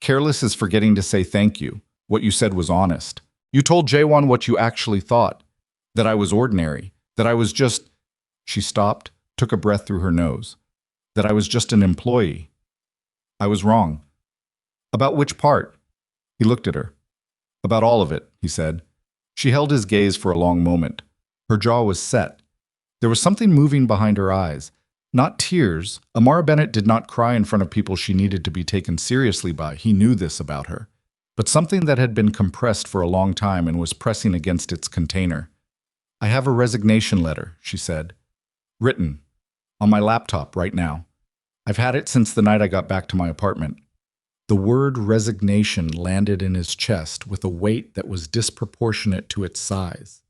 "Careless is forgetting to say thank you. What you said was honest. You told Jaewon what you actually thought. That I was ordinary. That I was just—" She stopped, took a breath through her nose. "That I was just an employee. I was wrong." "About which part?" He looked at her. "About all of it," he said. She held his gaze for a long moment. Her jaw was set. There was something moving behind her eyes. Not tears. Amara Bennett did not cry in front of people she needed to be taken seriously by. He knew this about her. But something that had been compressed for a long time and was pressing against its container. "I have a resignation letter," she said. "Written. On my laptop right now. I've had it since the night I got back to my apartment." The word resignation landed in his chest with a weight that was disproportionate to its size.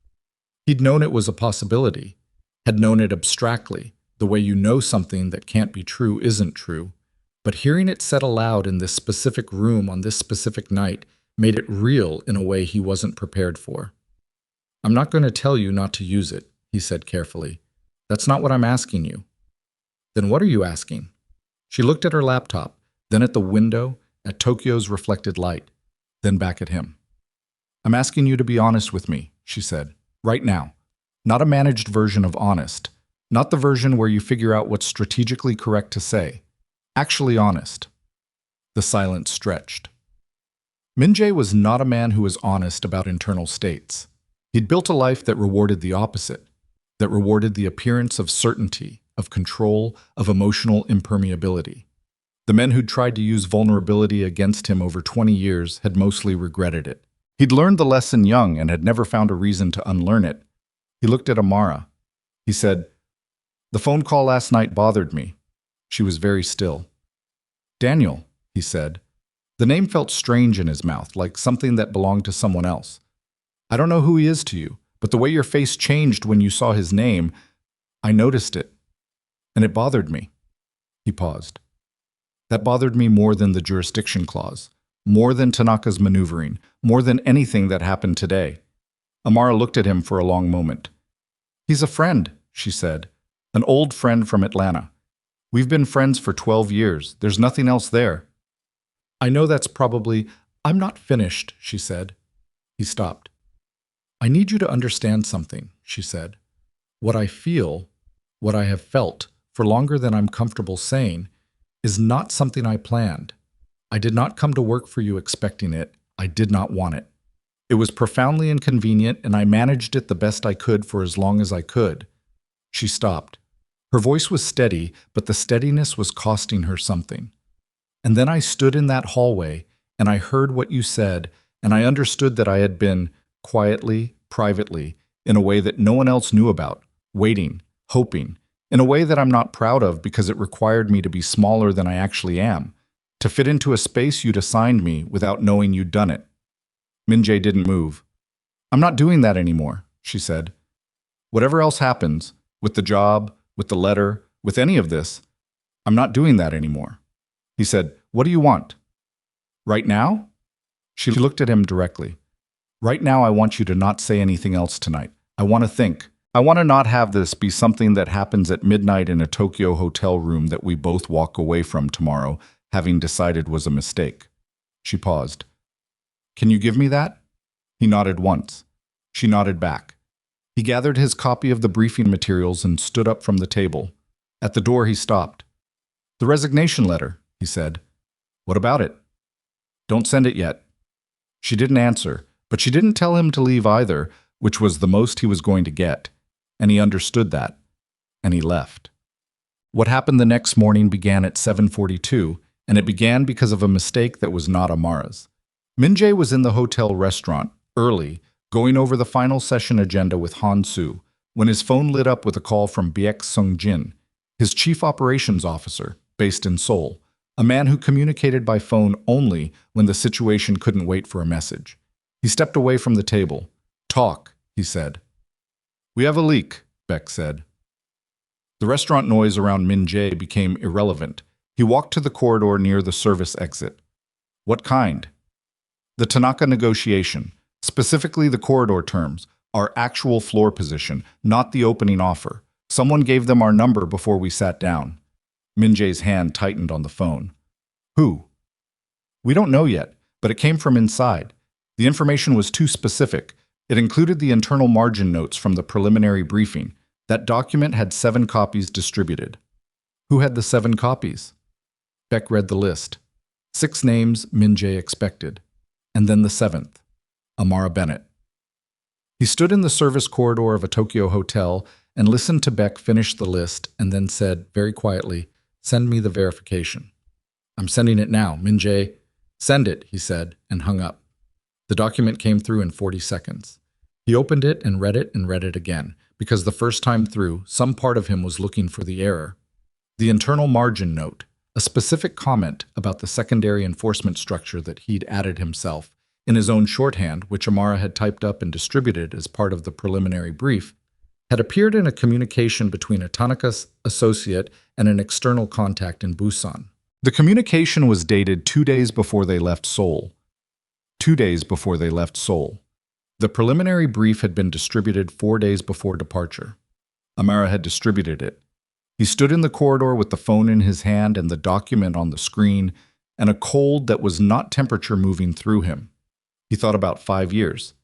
He'd known it was a possibility, had known it abstractly, the way you know something that can't be true isn't true, but hearing it said aloud in this specific room on this specific night made it real in a way he wasn't prepared for. "I'm not going to tell you not to use it," he said carefully. "That's not what I'm asking you." "Then what are you asking?" She looked at her laptop, then at the window, at Tokyo's reflected light, then back at him. "I'm asking you to be honest with me," she said, "right now. Not a managed version of honest. Not the version where you figure out what's strategically correct to say. Actually honest." The silence stretched. Min-Jae was not a man who was honest about internal states. He'd built a life that rewarded the opposite, that rewarded the appearance of certainty, of control, of emotional impermeability. The men who'd tried to use vulnerability against him over 20 years had mostly regretted it. He'd learned the lesson young and had never found a reason to unlearn it. He looked at Amara. He said, "The phone call last night bothered me." She was very still. "Daniel," he said. The name felt strange in his mouth, like something that belonged to someone else. "I don't know who he is to you, but the way your face changed when you saw his name, I noticed it. And it bothered me." He paused. "That bothered me more than the jurisdiction clause, more than Tanaka's maneuvering, more than anything that happened today." Amara looked at him for a long moment. "He's a friend," she said. "An old friend from Atlanta. We've been friends for 12 years. There's nothing else there." "I know that's probably—" "I'm not finished," she said. He stopped. "I need you to understand something," she said. "What I feel, what I have felt, for longer than I'm comfortable saying, is not something I planned. I did not come to work for you expecting it. I did not want it. It was profoundly inconvenient, and I managed it the best I could for as long as I could." She stopped. Her voice was steady, but the steadiness was costing her something. "And then I stood in that hallway, and I heard what you said, and I understood that I had been, quietly, privately, in a way that no one else knew about, waiting, hoping, in a way that I'm not proud of because it required me to be smaller than I actually am, to fit into a space you'd assigned me without knowing you'd done it." Min-Jae didn't move. "I'm not doing that anymore," she said. "Whatever else happens, with the job, with the letter, with any of this, I'm not doing that anymore." He said, "What do you want?" "Right now?" She looked at him directly. "Right now I want you to not say anything else tonight. I want to think. I want to not have this be something that happens at midnight in a Tokyo hotel room that we both walk away from tomorrow, having decided was a mistake." She paused. "Can you give me that?" He nodded once. She nodded back. He gathered his copy of the briefing materials and stood up from the table. At the door he stopped. "The resignation letter," he said. "What about it?" "Don't send it yet." She didn't answer, but she didn't tell him to leave either, which was the most he was going to get. And he understood that. And he left. What happened the next morning began at 7:42, and it began because of a mistake that was not Amara's. Min-Jae was in the hotel restaurant, early, going over the final session agenda with Han-Soo, when his phone lit up with a call from Baek Sung-jin, his chief operations officer, based in Seoul, a man who communicated by phone only when the situation couldn't wait for a message. He stepped away from the table. "Talk," he said. "We have a leak," Baek said. The restaurant noise around Min-Jae became irrelevant. He walked to the corridor near the service exit. "What kind?" "The Tanaka negotiation, specifically the corridor terms, our actual floor position, not the opening offer. Someone gave them our number before we sat down." Min-Jae's hand tightened on the phone. "Who?" "We don't know yet, but it came from inside. The information was too specific. It included the internal margin notes from the preliminary briefing. That document had 7 copies distributed." "Who had the 7 copies?" Baek read the list. 6 names Min-Jae expected. And then the 7th, Amara Bennett. He stood in the service corridor of a Tokyo hotel and listened to Baek finish the list and then said, very quietly, "Send me the verification." "I'm sending it now, Min-Jae." "Send it," he said, and hung up. The document came through in 40 seconds. He opened it and read it again, because the first time through, some part of him was looking for the error. The internal margin note, a specific comment about the secondary enforcement structure that he'd added himself, in his own shorthand, which Amara had typed up and distributed as part of the preliminary brief, had appeared in a communication between a Tanaka's associate and an external contact in Busan. The communication was dated 2 days before they left Seoul. 2 days before they left Seoul. The preliminary brief had been distributed 4 days before departure. Amara had distributed it. He stood in the corridor with the phone in his hand and the document on the screen, and a cold that was not temperature moving through him. He thought about 5 years.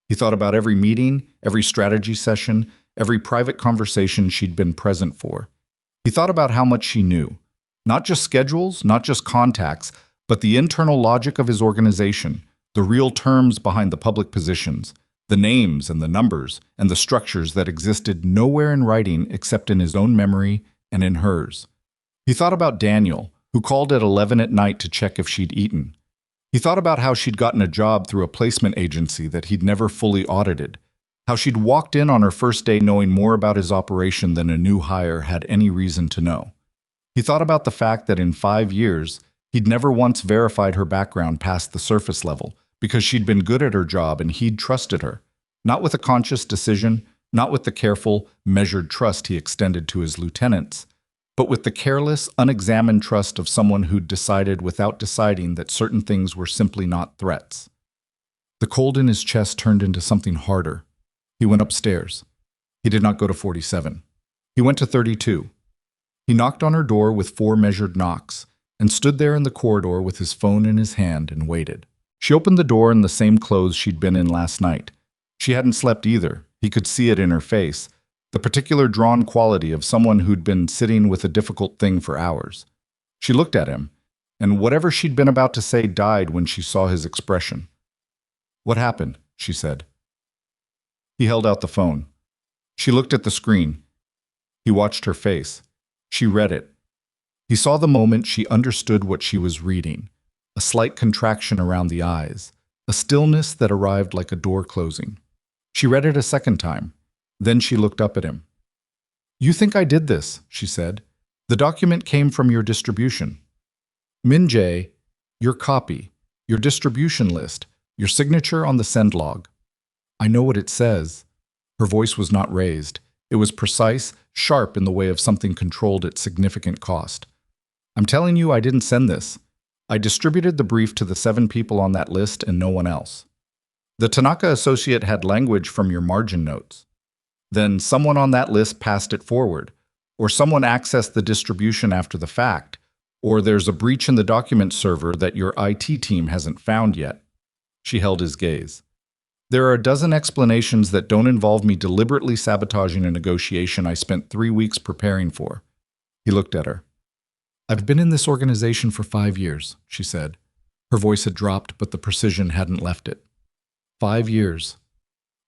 He thought about every meeting, every strategy session, every private conversation she'd been present for. He thought about how much she knew. Not just schedules, not just contacts, but the internal logic of his organization, the real terms behind the public positions, the names and the numbers and the structures that existed nowhere in writing except in his own memory and in hers. He thought about Daniel, who called at 11 at night to check if she'd eaten. He thought about how she'd gotten a job through a placement agency that he'd never fully audited, how she'd walked in on her first day knowing more about his operation than a new hire had any reason to know. He thought about the fact that in 5 years, he'd never once verified her background past the surface level because she'd been good at her job and he'd trusted her, not with a conscious decision, not with the careful, measured trust he extended to his lieutenants, but with the careless, unexamined trust of someone who'd decided without deciding that certain things were simply not threats. The cold in his chest turned into something harder. He went upstairs. He did not go to 47. He went to 32. He knocked on her door with 4 measured knocks and stood there in the corridor with his phone in his hand and waited. She opened the door in the same clothes she'd been in last night. She hadn't slept either. He could see it in her face, the particular drawn quality of someone who'd been sitting with a difficult thing for hours. She looked at him, and whatever she'd been about to say died when she saw his expression. "What happened?" she said. He held out the phone. She looked at the screen. He watched her face. She read it. He saw the moment she understood what she was reading, a slight contraction around the eyes, a stillness that arrived like a door closing. She read it a second time. Then she looked up at him. "You think I did this," she said. "The document came from your distribution. Min-Jae, your copy, your distribution list, your signature on the send log. I know what it says." Her voice was not raised. It was precise, sharp in the way of something controlled at significant cost. "I'm telling you I didn't send this. I distributed the brief to the 7 people on that list and no one else. The Tanaka associate had language from your margin notes. Then someone on that list passed it forward, or someone accessed the distribution after the fact, or there's a breach in the document server that your IT team hasn't found yet." She held his gaze. "There are a dozen explanations that don't involve me deliberately sabotaging a negotiation I spent 3 weeks preparing for." He looked at her. "I've been in this organization for 5 years," she said. Her voice had dropped, but the precision hadn't left it. 5 years.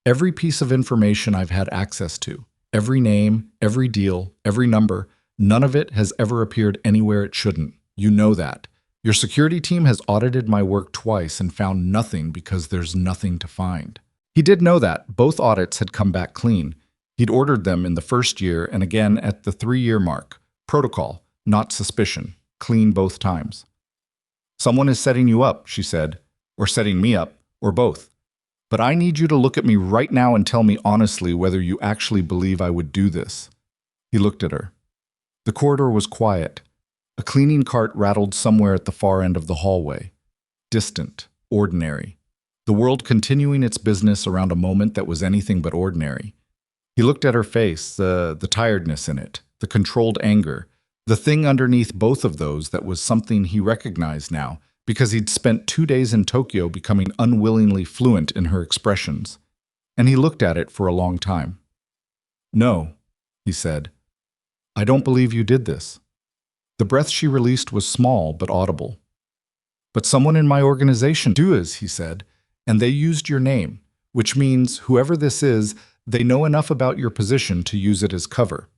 Every piece of information I've had access to, every name, every deal, every number, none of it has ever appeared anywhere it shouldn't. You know that. Your security team has audited my work twice and found nothing because there's nothing to find." He did know that. Both audits had come back clean. He'd ordered them in the first year and again at the 3-year mark. Protocol, not suspicion. Clean both times. "Someone is setting you up," she said, "or setting me up, or both. But I need you to look at me right now and tell me honestly whether you actually believe I would do this." He looked at her. The corridor was quiet. A cleaning cart rattled somewhere at the far end of the hallway. Distant, ordinary. The world continuing its business around a moment that was anything but ordinary. He looked at her face, the tiredness in it, the controlled anger, the thing underneath both of those that was something he recognized now, because he'd spent 2 days in Tokyo becoming unwillingly fluent in her expressions. And he looked at it for a long time. "No," he said. "I don't believe you did this." The breath she released was small but audible. "But someone in my organization does," he said, "and they used your name, which means whoever this is, they know enough about your position to use it as cover.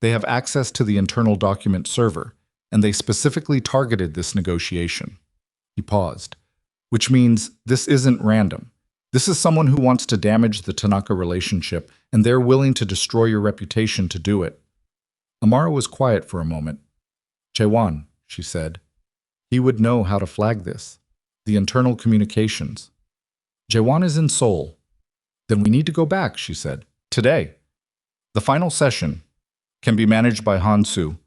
They have access to the internal document server, and they specifically targeted this negotiation." He paused. "Which means this isn't random. This is someone who wants to damage the Tanaka relationship, and they're willing to destroy your reputation to do it." Amara was quiet for a moment. "Jaewon," she said. "He would know how to flag this. The internal communications." "Jaewon is in Seoul." "Then we need to go back," she said. "Today. The final session can be managed by Han-Soo.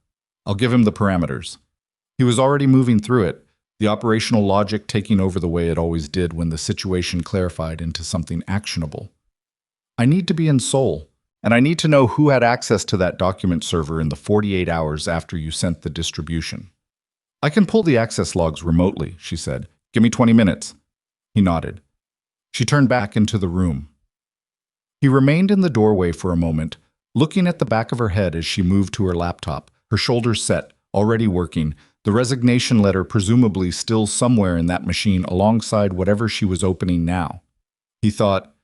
I'll give him the parameters." He was already moving through it, the operational logic taking over the way it always did when the situation clarified into something actionable. "I need to be in Seoul, and I need to know who had access to that document server in the 48 hours after you sent the distribution." "I can pull the access logs remotely," she said. "Give me 20 minutes. He nodded. She turned back into the room. He remained in the doorway for a moment, looking at the back of her head as she moved to her laptop, her shoulders set, already working, the resignation letter presumably still somewhere in that machine alongside whatever she was opening now. He thought,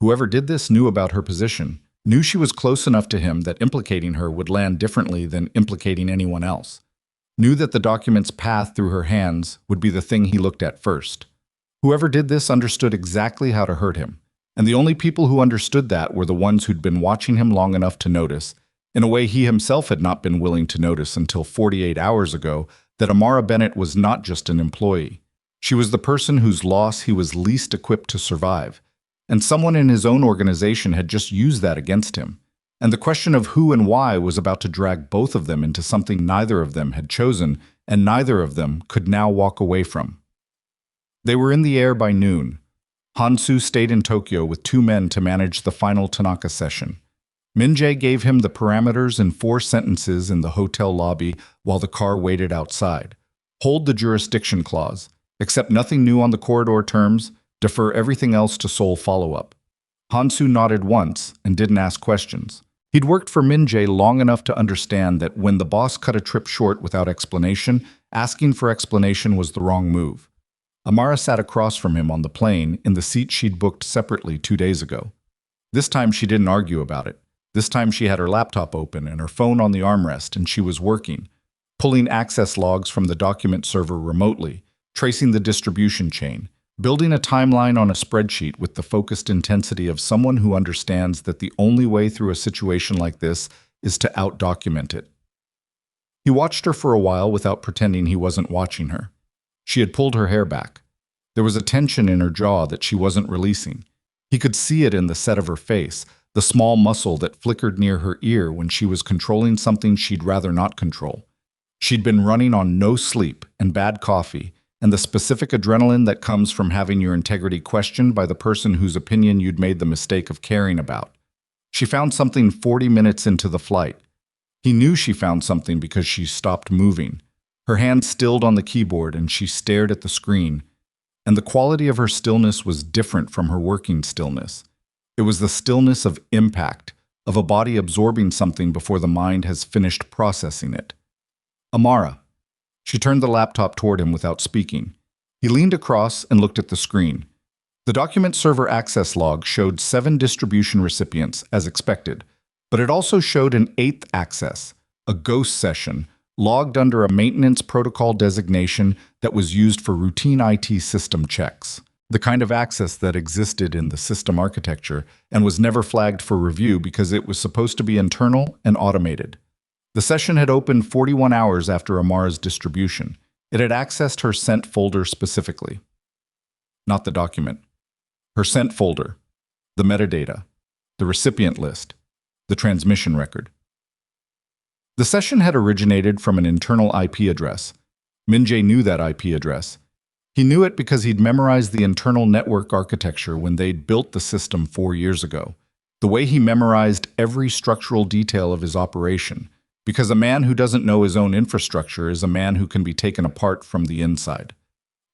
whoever did this knew about her position, knew she was close enough to him that implicating her would land differently than implicating anyone else, knew that the document's path through her hands would be the thing he looked at first. Whoever did this understood exactly how to hurt him, and the only people who understood that were the ones who'd been watching him long enough to notice, in a way he himself had not been willing to notice until 48 hours ago, that Amara Bennett was not just an employee. She was the person whose loss he was least equipped to survive, and someone in his own organization had just used that against him. And the question of who and why was about to drag both of them into something neither of them had chosen, and neither of them could now walk away from. They were in the air by noon. Hansu stayed in Tokyo with 2 men to manage the final Tanaka session. Min-Jae gave him the parameters in 4 sentences in the hotel lobby while the car waited outside. Hold the jurisdiction clause. Accept nothing new on the corridor terms. Defer everything else to Seoul follow-up. Hansu nodded once and didn't ask questions. He'd worked for Min-Jae long enough to understand that when the boss cut a trip short without explanation, asking for explanation was the wrong move. Amara sat across from him on the plane in the seat she'd booked separately 2 days ago. This time she didn't argue about it. This time she had her laptop open and her phone on the armrest, and she was working, pulling access logs from the document server remotely, tracing the distribution chain, building a timeline on a spreadsheet with the focused intensity of someone who understands that the only way through a situation like this is to out-document it. He watched her for a while without pretending he wasn't watching her. She had pulled her hair back. There was a tension in her jaw that she wasn't releasing. He could see it in the set of her face, the small muscle that flickered near her ear when she was controlling something she'd rather not control. She'd been running on no sleep and bad coffee, and the specific adrenaline that comes from having your integrity questioned by the person whose opinion you'd made the mistake of caring about. She found something 40 minutes into the flight. He knew she found something because she stopped moving. Her hand stilled on the keyboard and she stared at the screen, and the quality of her stillness was different from her working stillness. It was the stillness of impact, of a body absorbing something before the mind has finished processing it. Amara. She turned the laptop toward him without speaking. He leaned across and looked at the screen. The document server access log showed 7 distribution recipients, as expected, but it also showed an 8th access, a ghost session, logged under a maintenance protocol designation that was used for routine IT system checks. The kind of access that existed in the system architecture and was never flagged for review because it was supposed to be internal and automated. The session had opened 41 hours after Amara's distribution. It had accessed her sent folder specifically. Not the document. Her sent folder, the metadata, the recipient list, the transmission record. The session had originated from an internal IP address. Min-Jae knew that IP address. He knew it because he'd memorized the internal network architecture when they'd built the system 4 years ago. The way he memorized every structural detail of his operation, because a man who doesn't know his own infrastructure is a man who can be taken apart from the inside.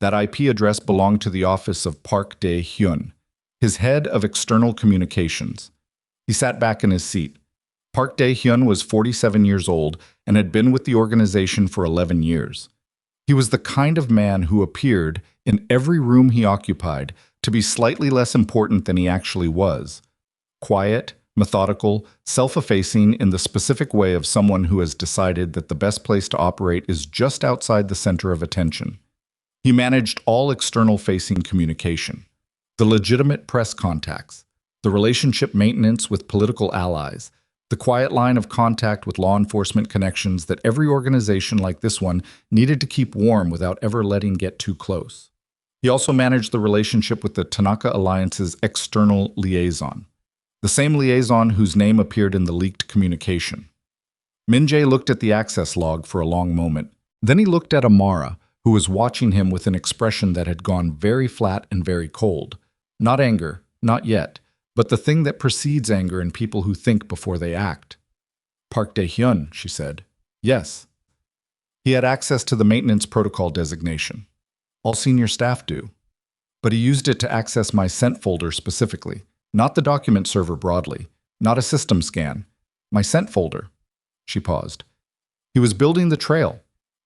That IP address belonged to the office of Park Dae-hyun, his head of external communications. He sat back in his seat. Park Dae-hyun was 47 years old and had been with the organization for 11 years. He was the kind of man who appeared, in every room he occupied, to be slightly less important than he actually was. Quiet, methodical, self-effacing in the specific way of someone who has decided that the best place to operate is just outside the center of attention. He managed all external-facing communication, the legitimate press contacts, the relationship maintenance with political allies, the quiet line of contact with law enforcement connections that every organization like this one needed to keep warm without ever letting get too close. He also managed the relationship with the Tanaka Alliance's external liaison, the same liaison whose name appeared in the leaked communication. Min-Jae looked at the access log for a long moment. Then he looked at Amara, who was watching him with an expression that had gone very flat and very cold. Not anger, not yet, but the thing that precedes anger in people who think before they act. Park Dae-hyun, she said. Yes. He had access to the maintenance protocol designation. All senior staff do. But he used it to access my sent folder specifically, not the document server broadly, not a system scan. My sent folder. She paused. He was building the trail.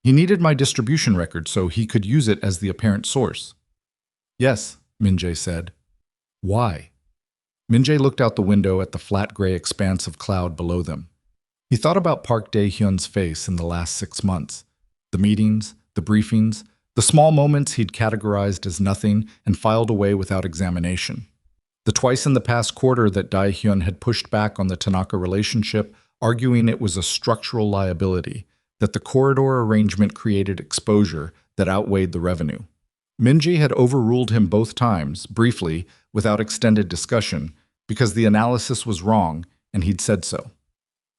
He needed my distribution record so he could use it as the apparent source. Yes, Min-Jae said. Why? Min-Jae looked out the window at the flat gray expanse of cloud below them. He thought about Park Dae-hyun's face in the last 6 months. The meetings, the briefings, the small moments he'd categorized as nothing and filed away without examination. The twice in the past quarter that Dae-hyun had pushed back on the Tanaka relationship, arguing it was a structural liability, that the corridor arrangement created exposure that outweighed the revenue. Min-Jae had overruled him both times, briefly, without extended discussion, because the analysis was wrong, and he'd said so.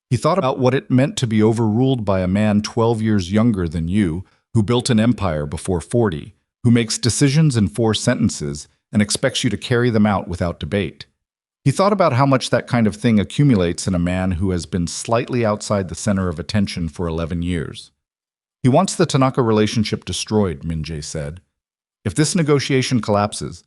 He thought about what it meant to be overruled by a man 12 years younger than you, who built an empire before 40, who makes decisions in 4 sentences and expects you to carry them out without debate. He thought about how much that kind of thing accumulates in a man who has been slightly outside the center of attention for 11 years. He wants the Tanaka relationship destroyed, Min-Jae said. If this negotiation collapses,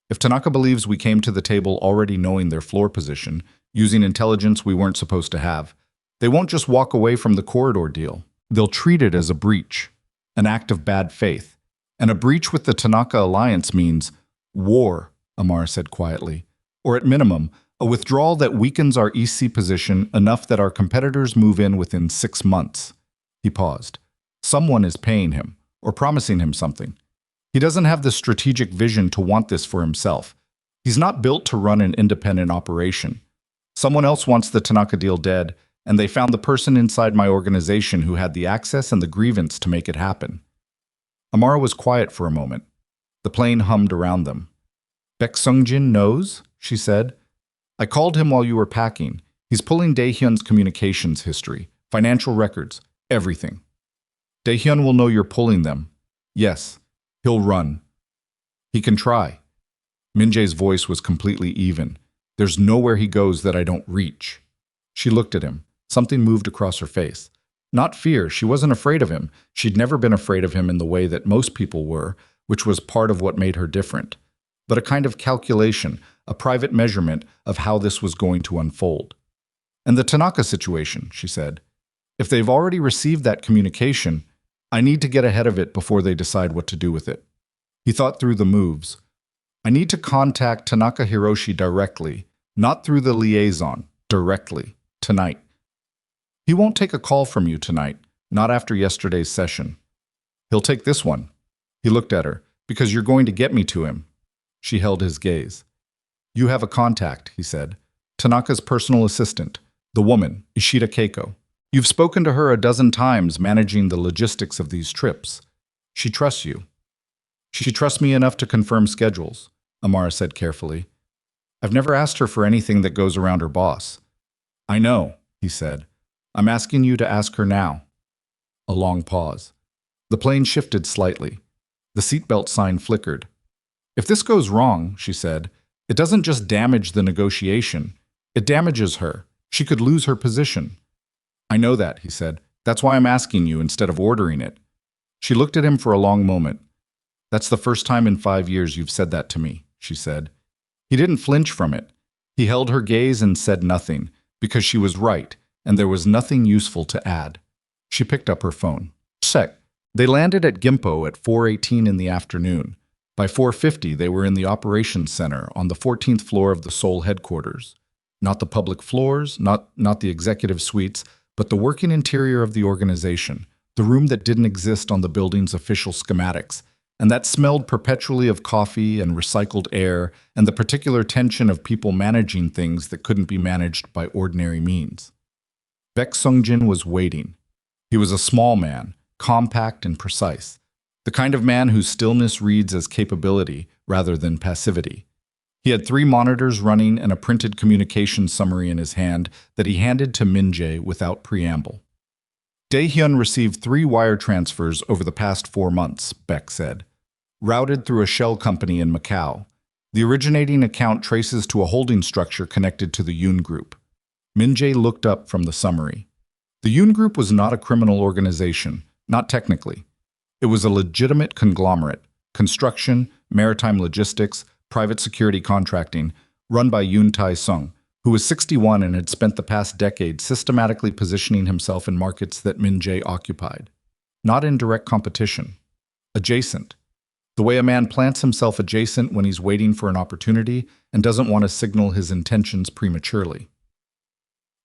if Tanaka believes we came to the table already knowing their floor position, using intelligence we weren't supposed to have, they won't just walk away from the corridor deal. They'll treat it as a breach, an act of bad faith. And a breach with the Tanaka alliance means war, Amara said quietly, or at minimum, a withdrawal that weakens our EC position enough that our competitors move in within 6 months. He paused. Someone is paying him, or promising him something. He doesn't have the strategic vision to want this for himself. He's not built to run an independent operation. Someone else wants the Tanaka deal dead, and they found the person inside my organization who had the access and the grievance to make it happen. Amara was quiet for a moment. The plane hummed around them. Baek Sung-jin knows, she said. I called him while you were packing. He's pulling Dae-hyun's communications history, financial records, everything. Dae-hyun will know you're pulling them. Yes, he'll run. He can try. Min-Jae's voice was completely even. There's nowhere he goes that I don't reach. She looked at him. Something moved across her face. Not fear, she wasn't afraid of him. She'd never been afraid of him in the way that most people were, which was part of what made her different. But a kind of calculation, a private measurement of how this was going to unfold. And the Tanaka situation, she said. If they've already received that communication, I need to get ahead of it before they decide what to do with it. He thought through the moves. I need to contact Tanaka Hiroshi directly, not through the liaison, directly, tonight. He won't take a call from you tonight, not after yesterday's session. He'll take this one. He looked at her, because you're going to get me to him. She held his gaze. You have a contact, he said. Tanaka's personal assistant, the woman, Ishida Keiko. You've spoken to her a dozen times managing the logistics of these trips. She trusts you. She trusts me enough to confirm schedules, Amara said carefully. I've never asked her for anything that goes around her boss. I know, he said. I'm asking you to ask her now. A long pause. The plane shifted slightly. The seatbelt sign flickered. If this goes wrong, she said, it doesn't just damage the negotiation. It damages her. She could lose her position. I know that, he said. That's why I'm asking you instead of ordering it. She looked at him for a long moment. That's the first time in 5 years you've said that to me, she said. He didn't flinch from it. He held her gaze and said nothing, because she was right, and there was nothing useful to add. She picked up her phone. Sec. They landed at Gimpo at 4:18 in the afternoon. By 4:50, they were in the operations center on the 14th floor of the Seoul headquarters. Not the public floors, not the executive suites, but the working interior of the organization, the room that didn't exist on the building's official schematics, and that smelled perpetually of coffee and recycled air and the particular tension of people managing things that couldn't be managed by ordinary means. Baek Sung-jin was waiting. He was a small man, compact and precise, the kind of man whose stillness reads as capability rather than passivity. He had 3 monitors running and a printed communication summary in his hand that he handed to Min-Jae without preamble. Dae-hyun received 3 wire transfers over the past 4 months, Baek said, routed through a shell company in Macau. The originating account traces to a holding structure connected to the Yoon Group. Min-Jae looked up from the summary. The Yoon Group was not a criminal organization, not technically. It was a legitimate conglomerate, construction, maritime logistics, private security contracting, run by Yoon Tae-sung, who was 61 and had spent the past decade systematically positioning himself in markets that Min-Jae occupied. Not in direct competition. Adjacent. The way a man plants himself adjacent when he's waiting for an opportunity and doesn't want to signal his intentions prematurely.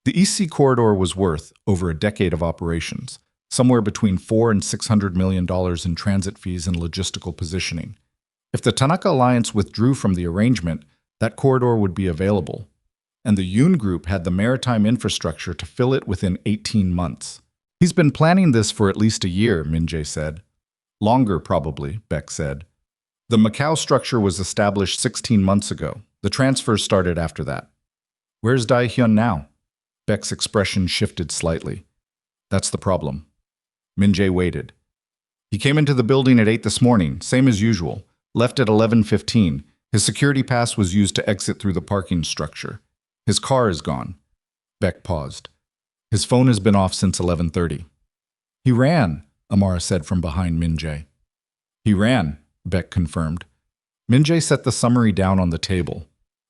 The EC corridor was worth over a decade of operations, somewhere between $400 and $600 million in transit fees and logistical positioning. If the Tanaka Alliance withdrew from the arrangement, that corridor would be available, and the Yoon Group had the maritime infrastructure to fill it within 18 months. He's been planning this for at least a year, Min-Jae said. Longer, probably, Beck said. The Macau structure was established 16 months ago. The transfers started after that. Where's Dae-hyun now? Beck's expression shifted slightly. That's the problem. Min-Jae waited. He came into the building at 8 this morning, same as usual. Left at 11:15. His security pass was used to exit through the parking structure. His car is gone. Beck paused. His phone has been off since 11:30. He ran, Amara said from behind Min-Jae. He ran, Beck confirmed. Min-Jae set the summary down on the table.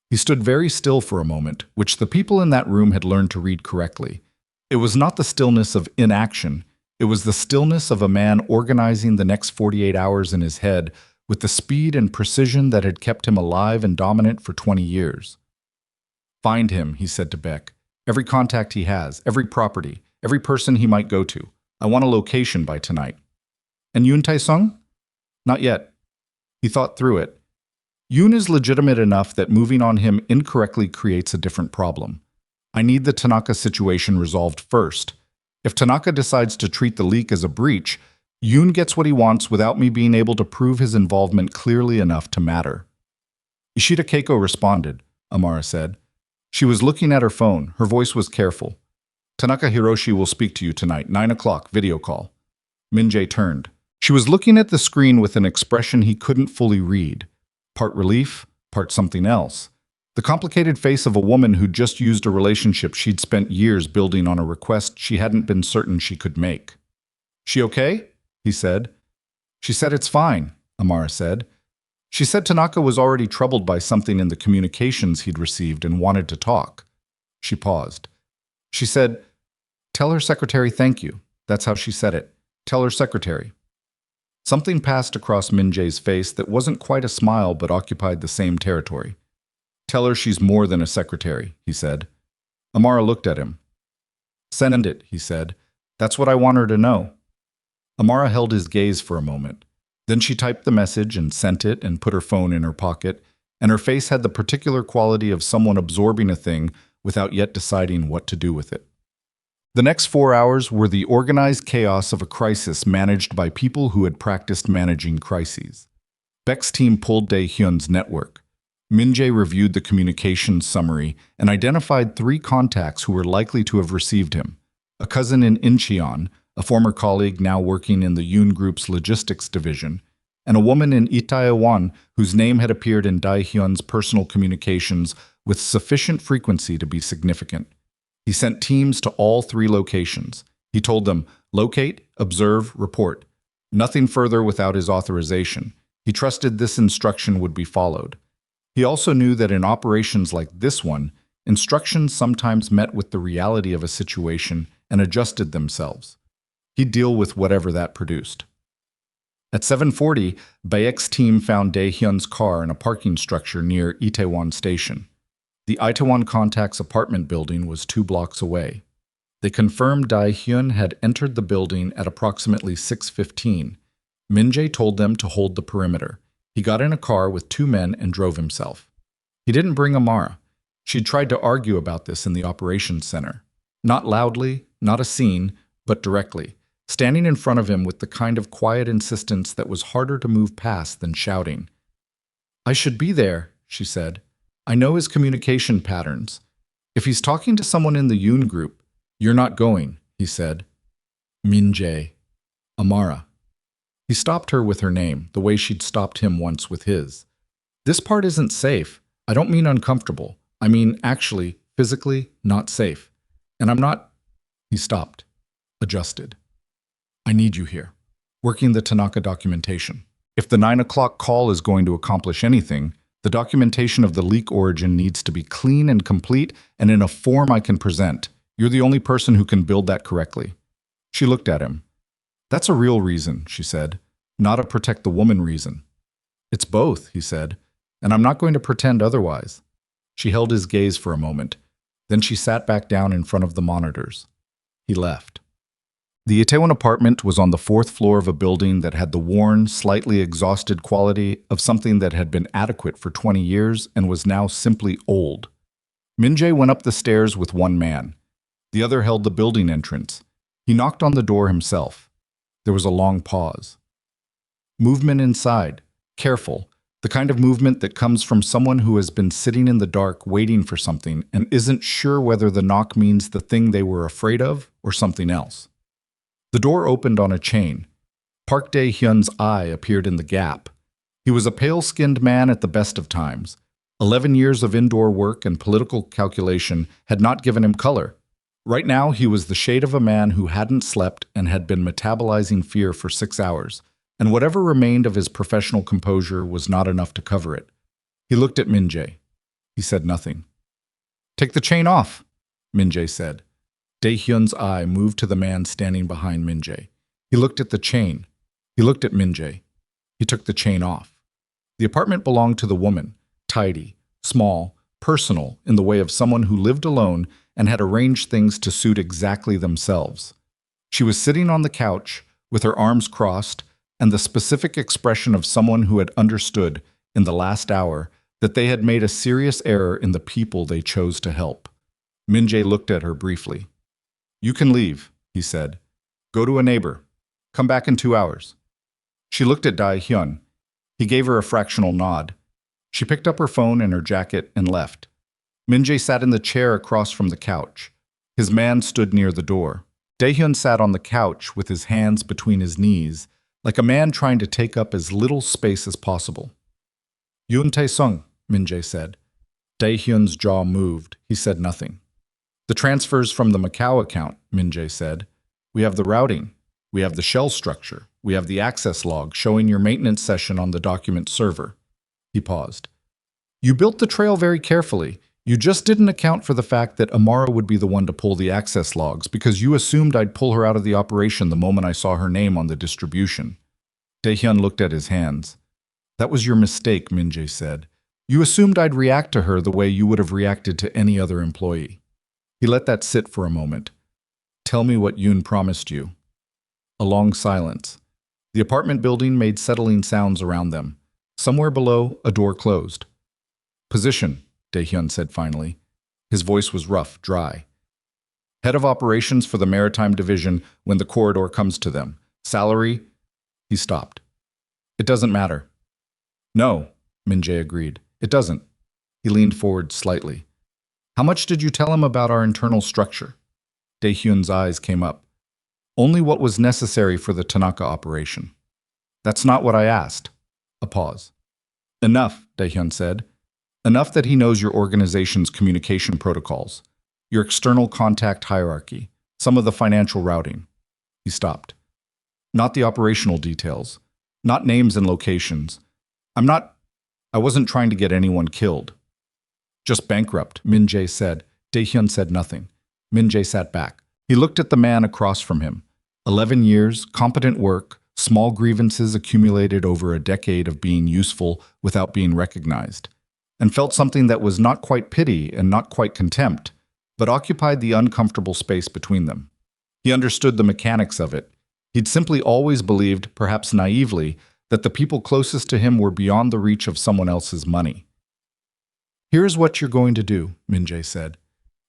He stood very still for a moment, which the people in that room had learned to read correctly. It was not the stillness of inaction. It was the stillness of a man organizing the next 48 hours in his head with the speed and precision that had kept him alive and dominant for 20 years. Find him, he said to Beck. Every contact he has, every property, every person he might go to. I want a location by tonight. And Yoon Tae-sung? Not yet. He thought through it. Yoon is legitimate enough that moving on him incorrectly creates a different problem. I need the Tanaka situation resolved first. If Tanaka decides to treat the leak as a breach, Yoon gets what he wants without me being able to prove his involvement clearly enough to matter. Ishida Keiko responded, Amara said. She was looking at her phone. Her voice was careful. Tanaka Hiroshi will speak to you tonight, 9 o'clock, video call. Min-Jae turned. She was looking at the screen with an expression he couldn't fully read. Part relief, part something else. The complicated face of a woman who'd just used a relationship she'd spent years building on a request she hadn't been certain she could make. She okay? He said. She said it's fine, Amara said. She said Tanaka was already troubled by something in the communications he'd received and wanted to talk. She paused. She said, tell her secretary thank you. That's how she said it. Tell her secretary. Something passed across Min-Jae's face that wasn't quite a smile but occupied the same territory. Tell her she's more than a secretary, he said. Amara looked at him. Send it, he said. That's what I want her to know. Amara held his gaze for a moment. Then she typed the message and sent it and put her phone in her pocket, and her face had the particular quality of someone absorbing a thing without yet deciding what to do with it. The next 4 hours were the organized chaos of a crisis managed by people who had practiced managing crises. Beck's team pulled Dae-hyun's network. Min-Jae reviewed the communications summary and identified 3 contacts who were likely to have received him. A cousin in Incheon, a former colleague now working in the Yoon Group's logistics division, and a woman in Itaewon whose name had appeared in Dae-hyun's personal communications with sufficient frequency to be significant. He sent teams to all 3 locations. He told them, locate, observe, report. Nothing further without his authorization. He trusted this instruction would be followed. He also knew that in operations like this one, instructions sometimes met with the reality of a situation and adjusted themselves. He'd deal with whatever that produced. At 7:40, Bayek's team found Dae-hyun's car in a parking structure near Itaewon Station. The Itaewon Contact's apartment building was 2 blocks away. They confirmed Dae-hyun had entered the building at approximately 6:15. Min-Jae told them to hold the perimeter. He got in a car with 2 men and drove himself. He didn't bring Amara. She'd tried to argue about this in the operations center. Not loudly, not a scene, but directly, standing in front of him with the kind of quiet insistence that was harder to move past than shouting. I should be there, she said. I know his communication patterns. If he's talking to someone in the Yoon Group, you're not going, he said. Min-Jae. Amara. He stopped her with her name, the way she'd stopped him once with his. This part isn't safe. I don't mean uncomfortable. I mean, actually, physically, not safe. And I'm not... He stopped. Adjusted. I need you here. Working the Tanaka documentation. If the 9 o'clock call is going to accomplish anything, the documentation of the leak origin needs to be clean and complete and in a form I can present. You're the only person who can build that correctly. She looked at him. That's a real reason, she said. Not a protect the woman reason. It's both, he said, and I'm not going to pretend otherwise. She held his gaze for a moment. Then she sat back down in front of the monitors. He left. The Itaewon apartment was on the fourth floor of a building that had the worn, slightly exhausted quality of something that had been adequate for 20 years and was now simply old. Min-Jae went up the stairs with one man. The other held the building entrance. He knocked on the door himself. There was a long pause. Movement inside, careful, the kind of movement that comes from someone who has been sitting in the dark waiting for something and isn't sure whether the knock means the thing they were afraid of or something else. The door opened on a chain. Park Dae-hyun's eye appeared in the gap. He was a pale-skinned man at the best of times. 11 years of indoor work and political calculation had not given him color. Right now, he was the shade of a man who hadn't slept and had been metabolizing fear for 6 hours, and whatever remained of his professional composure was not enough to cover it. He looked at Min-Jae. He said nothing. "Take the chain off," Min-Jae said. Dae-hyun's eye moved to the man standing behind Min-Jae. He looked at the chain. He looked at Min-Jae. He took the chain off. The apartment belonged to the woman, tidy, small, personal, in the way of someone who lived alone and had arranged things to suit exactly themselves. She was sitting on the couch, with her arms crossed, and the specific expression of someone who had understood, in the last hour, that they had made a serious error in the people they chose to help. Min-Jae looked at her briefly. "You can leave," he said. "Go to a neighbor. Come back in 2 hours." She looked at Dae-hyun. He gave her a fractional nod. She picked up her phone and her jacket and left. Min-Jae sat in the chair across from the couch. His man stood near the door. Dae-hyun sat on the couch with his hands between his knees, like a man trying to take up as little space as possible. "Yoon Tae-sung," Min-Jae said. Dae-hyun's jaw moved. He said nothing. "The transfers from the Macau account," Min-Jae said. "We have the routing. We have the shell structure. We have the access log showing your maintenance session on the document server." He paused. "You built the trail very carefully. You just didn't account for the fact that Amara would be the one to pull the access logs because you assumed I'd pull her out of the operation the moment I saw her name on the distribution." Dae-hyun looked at his hands. "That was your mistake," Min-Jae said. "You assumed I'd react to her the way you would have reacted to any other employee." He let that sit for a moment. "Tell me what Yoon promised you." A long silence. The apartment building made settling sounds around them. Somewhere below, a door closed. "Position," Dae-hyun said finally. His voice was rough, dry. "Head of operations for the Maritime Division when the corridor comes to them. Salary—" He stopped. "It doesn't matter." "No," Min-Jae agreed. "It doesn't." He leaned forward slightly. "How much did you tell him about our internal structure?" Dae-hyun's eyes came up. "Only what was necessary for the Tanaka operation." "That's not what I asked." A pause. "Enough," Dae-hyun said. "Enough that he knows your organization's communication protocols, your external contact hierarchy, some of the financial routing." He stopped. "Not the operational details, not names and locations. I wasn't trying to get anyone killed." "Just bankrupt," Min-Jae said. Dae-hyun said nothing. Min-Jae sat back. He looked at the man across from him. 11 years, competent work, small grievances accumulated over a decade of being useful without being recognized, and felt something that was not quite pity and not quite contempt, but occupied the uncomfortable space between them. He understood the mechanics of it. He'd simply always believed, perhaps naively, that the people closest to him were beyond the reach of someone else's money. "Here's what you're going to do," Min-Jae said.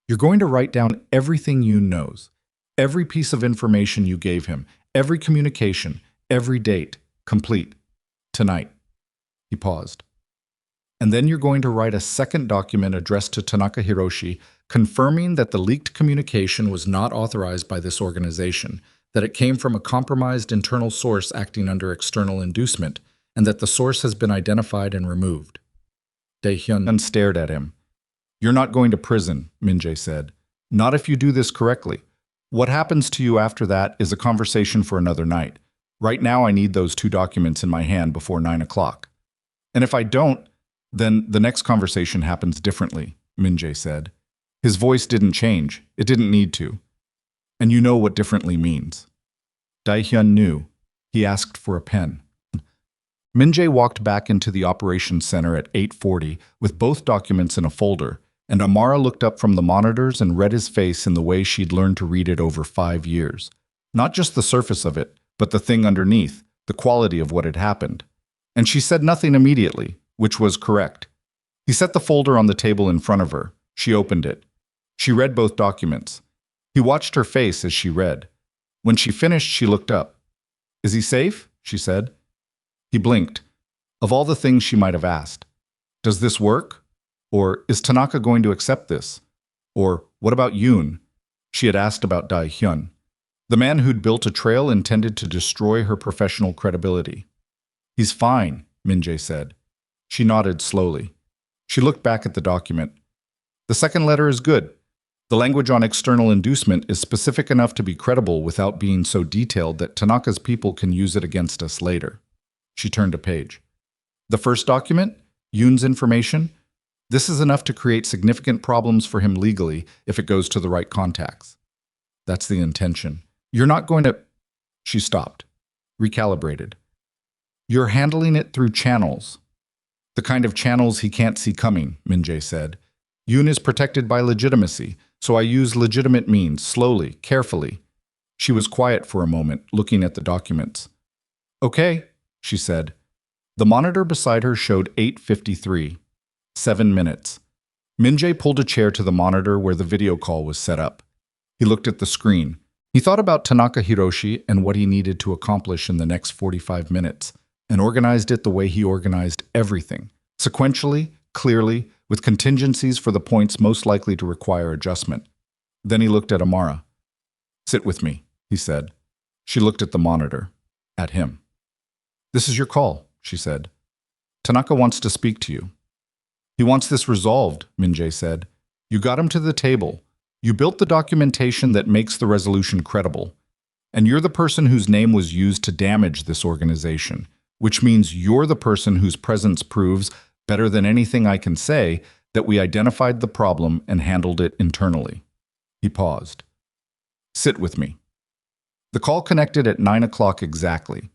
"You're going to write down everything Yoon knows, every piece of information you gave him, every communication, every date, complete. Tonight." He paused. "And then you're going to write a second document addressed to Tanaka Hiroshi, confirming that the leaked communication was not authorized by this organization, that it came from a compromised internal source acting under external inducement, and that the source has been identified and removed." Dae-hyun stared at him. "You're not going to prison," Min-Jae said. "Not if you do this correctly. What happens to you after that is a conversation for another night. Right now I need those 2 documents in my hand before 9 o'clock. And if I don't, then the next conversation happens differently," Min-Jae said. His voice didn't change. It didn't need to. "And you know what differently means." Dae-hyun knew. He asked for a pen. Min-Jae walked back into the operations center at 8:40 with both documents in a folder, and Amara looked up from the monitors and read his face in the way she'd learned to read it over 5 years. Not just the surface of it, but the thing underneath, the quality of what had happened. And she said nothing immediately, which was correct. He set the folder on the table in front of her. She opened it. She read both documents. He watched her face as she read. When she finished, she looked up. "Is he safe?" she said. He blinked. Of all the things she might have asked. Does this work? Or is Tanaka going to accept this? Or what about Yoon? She had asked about Dae-hyun. The man who'd built a trail intended to destroy her professional credibility. "He's fine," Min-Jae said. She nodded slowly. She looked back at the document. "The second letter is good. The language on external inducement is specific enough to be credible without being so detailed that Tanaka's people can use it against us later." She turned a page. "The first document, Yoon's information, this is enough to create significant problems for him legally if it goes to the right contacts." "That's the intention. You're not going to—" She stopped, recalibrated. "You're handling it through channels." "The kind of channels he can't see coming," Min-Jae said. "Yoon is protected by legitimacy, so I use legitimate means, slowly, carefully." She was quiet for a moment, looking at the documents. "Okay," she said. The monitor beside her showed 8:53. 7 minutes. Min-Jae pulled a chair to the monitor where the video call was set up. He looked at the screen. He thought about Tanaka Hiroshi and what he needed to accomplish in the next 45 minutes, and organized it the way he organized everything, sequentially, clearly, with contingencies for the points most likely to require adjustment. Then he looked at Amara. "Sit with me," he said. She looked at the monitor, at him. "This is your call," she said. "Tanaka wants to speak to you." "He wants this resolved," Min-Jae said. "You got him to the table. You built the documentation that makes the resolution credible. And you're the person whose name was used to damage this organization, which means you're the person whose presence proves, better than anything I can say, that we identified the problem and handled it internally." He paused. "Sit with me." The call connected at 9 o'clock exactly.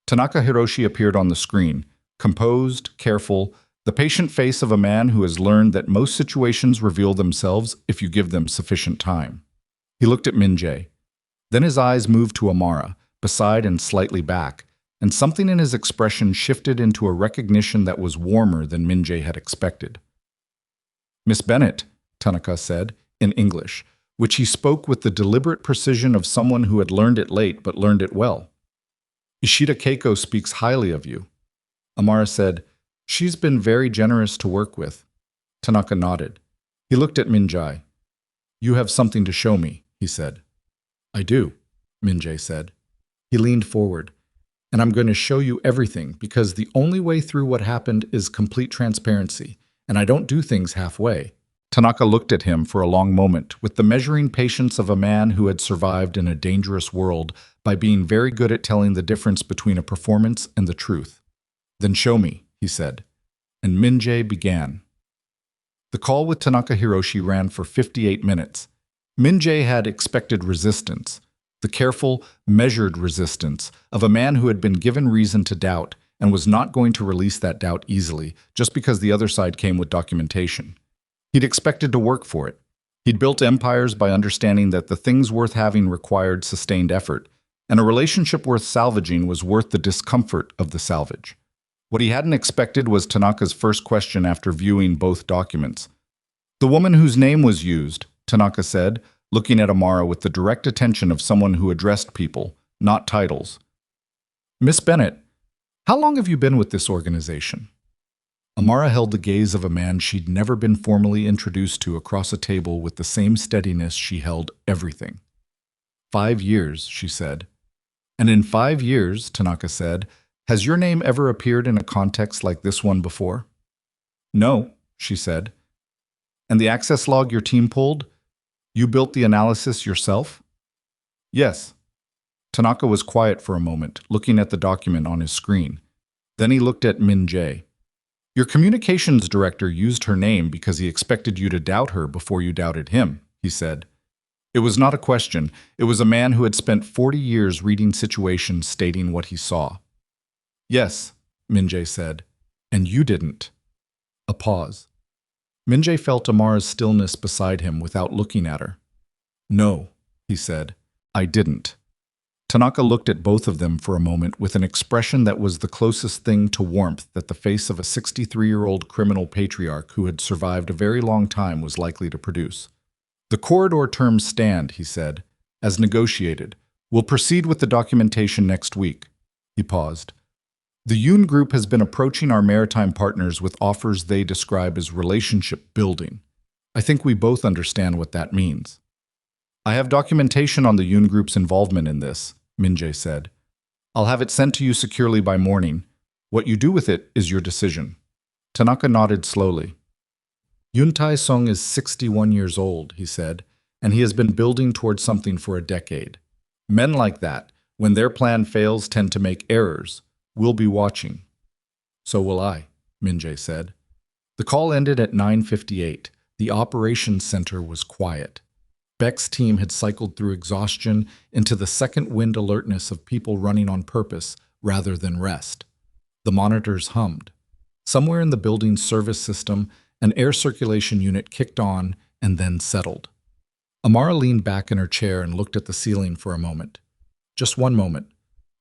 Tanaka Hiroshi appeared on the screen, composed, careful, the patient face of a man who has learned that most situations reveal themselves if you give them sufficient time. He looked at Min-Jae. Then his eyes moved to Amara, beside and slightly back, and something in his expression shifted into a recognition that was warmer than Min-Jae had expected. "Miss Bennett," Tanaka said, in English, which he spoke with the deliberate precision of someone who had learned it late but learned it well. "Ishida Keiko speaks highly of you." Amara said, "She's been very generous to work with." Tanaka nodded. He looked at Min-Jae. "You have something to show me," he said. "I do," Min-Jae said. He leaned forward. "And I'm going to show you everything, because the only way through what happened is complete transparency, and I don't do things halfway." Tanaka looked at him for a long moment with the measuring patience of a man who had survived in a dangerous world by being very good at telling the difference between a performance and the truth. "Then show me," he said. And Min-Jae began. The call with Tanaka Hiroshi ran for 58 minutes. Min-Jae had expected resistance, the careful, measured resistance of a man who had been given reason to doubt and was not going to release that doubt easily just because the other side came with documentation. He'd expected to work for it. He'd built empires by understanding that the things worth having required sustained effort, and a relationship worth salvaging was worth the discomfort of the salvage. What he hadn't expected was Tanaka's first question after viewing both documents. "The woman whose name was used," Tanaka said, looking at Amara with the direct attention of someone who addressed people, not titles. "Miss Bennett, how long have you been with this organization?" Amara held the gaze of a man she'd never been formally introduced to across a table with the same steadiness she held everything. 5 years, she said. "And in 5 years," Tanaka said, "has your name ever appeared in a context like this one before?" "No," she said. "And the access log your team pulled? You built the analysis yourself?" "Yes." Tanaka was quiet for a moment, looking at the document on his screen. Then he looked at Min-Jae. "Your communications director used her name because he expected you to doubt her before you doubted him," he said. It was not a question. It was a man who had spent 40 years reading situations stating what he saw. "Yes," Min-Jae said. And you didn't. A pause. Min-Jae felt Amara's stillness beside him without looking at her. No, he said. I didn't. Tanaka looked at both of them for a moment with an expression that was the closest thing to warmth that the face of a 63-year-old criminal patriarch who had survived a very long time was likely to produce. The corridor terms stand, he said. As negotiated. We'll proceed with the documentation next week. He paused. The Yoon Group has been approaching our maritime partners with offers they describe as relationship building. I think we both understand what that means. I have documentation on the Yoon Group's involvement in this, Min-Jae said. I'll have it sent to you securely by morning. What you do with it is your decision. Tanaka nodded slowly. Yoon Tae-sung is 61 years old, he said, and he has been building towards something for a decade. Men like that, when their plan fails, tend to make errors. We'll be watching. So will I, Min-Jae said. The call ended at 9:58. The operations center was quiet. Beck's team had cycled through exhaustion into the second wind alertness of people running on purpose rather than rest. The monitors hummed. Somewhere in the building's service system, an air circulation unit kicked on and then settled. Amara leaned back in her chair and looked at the ceiling for a moment. Just one moment.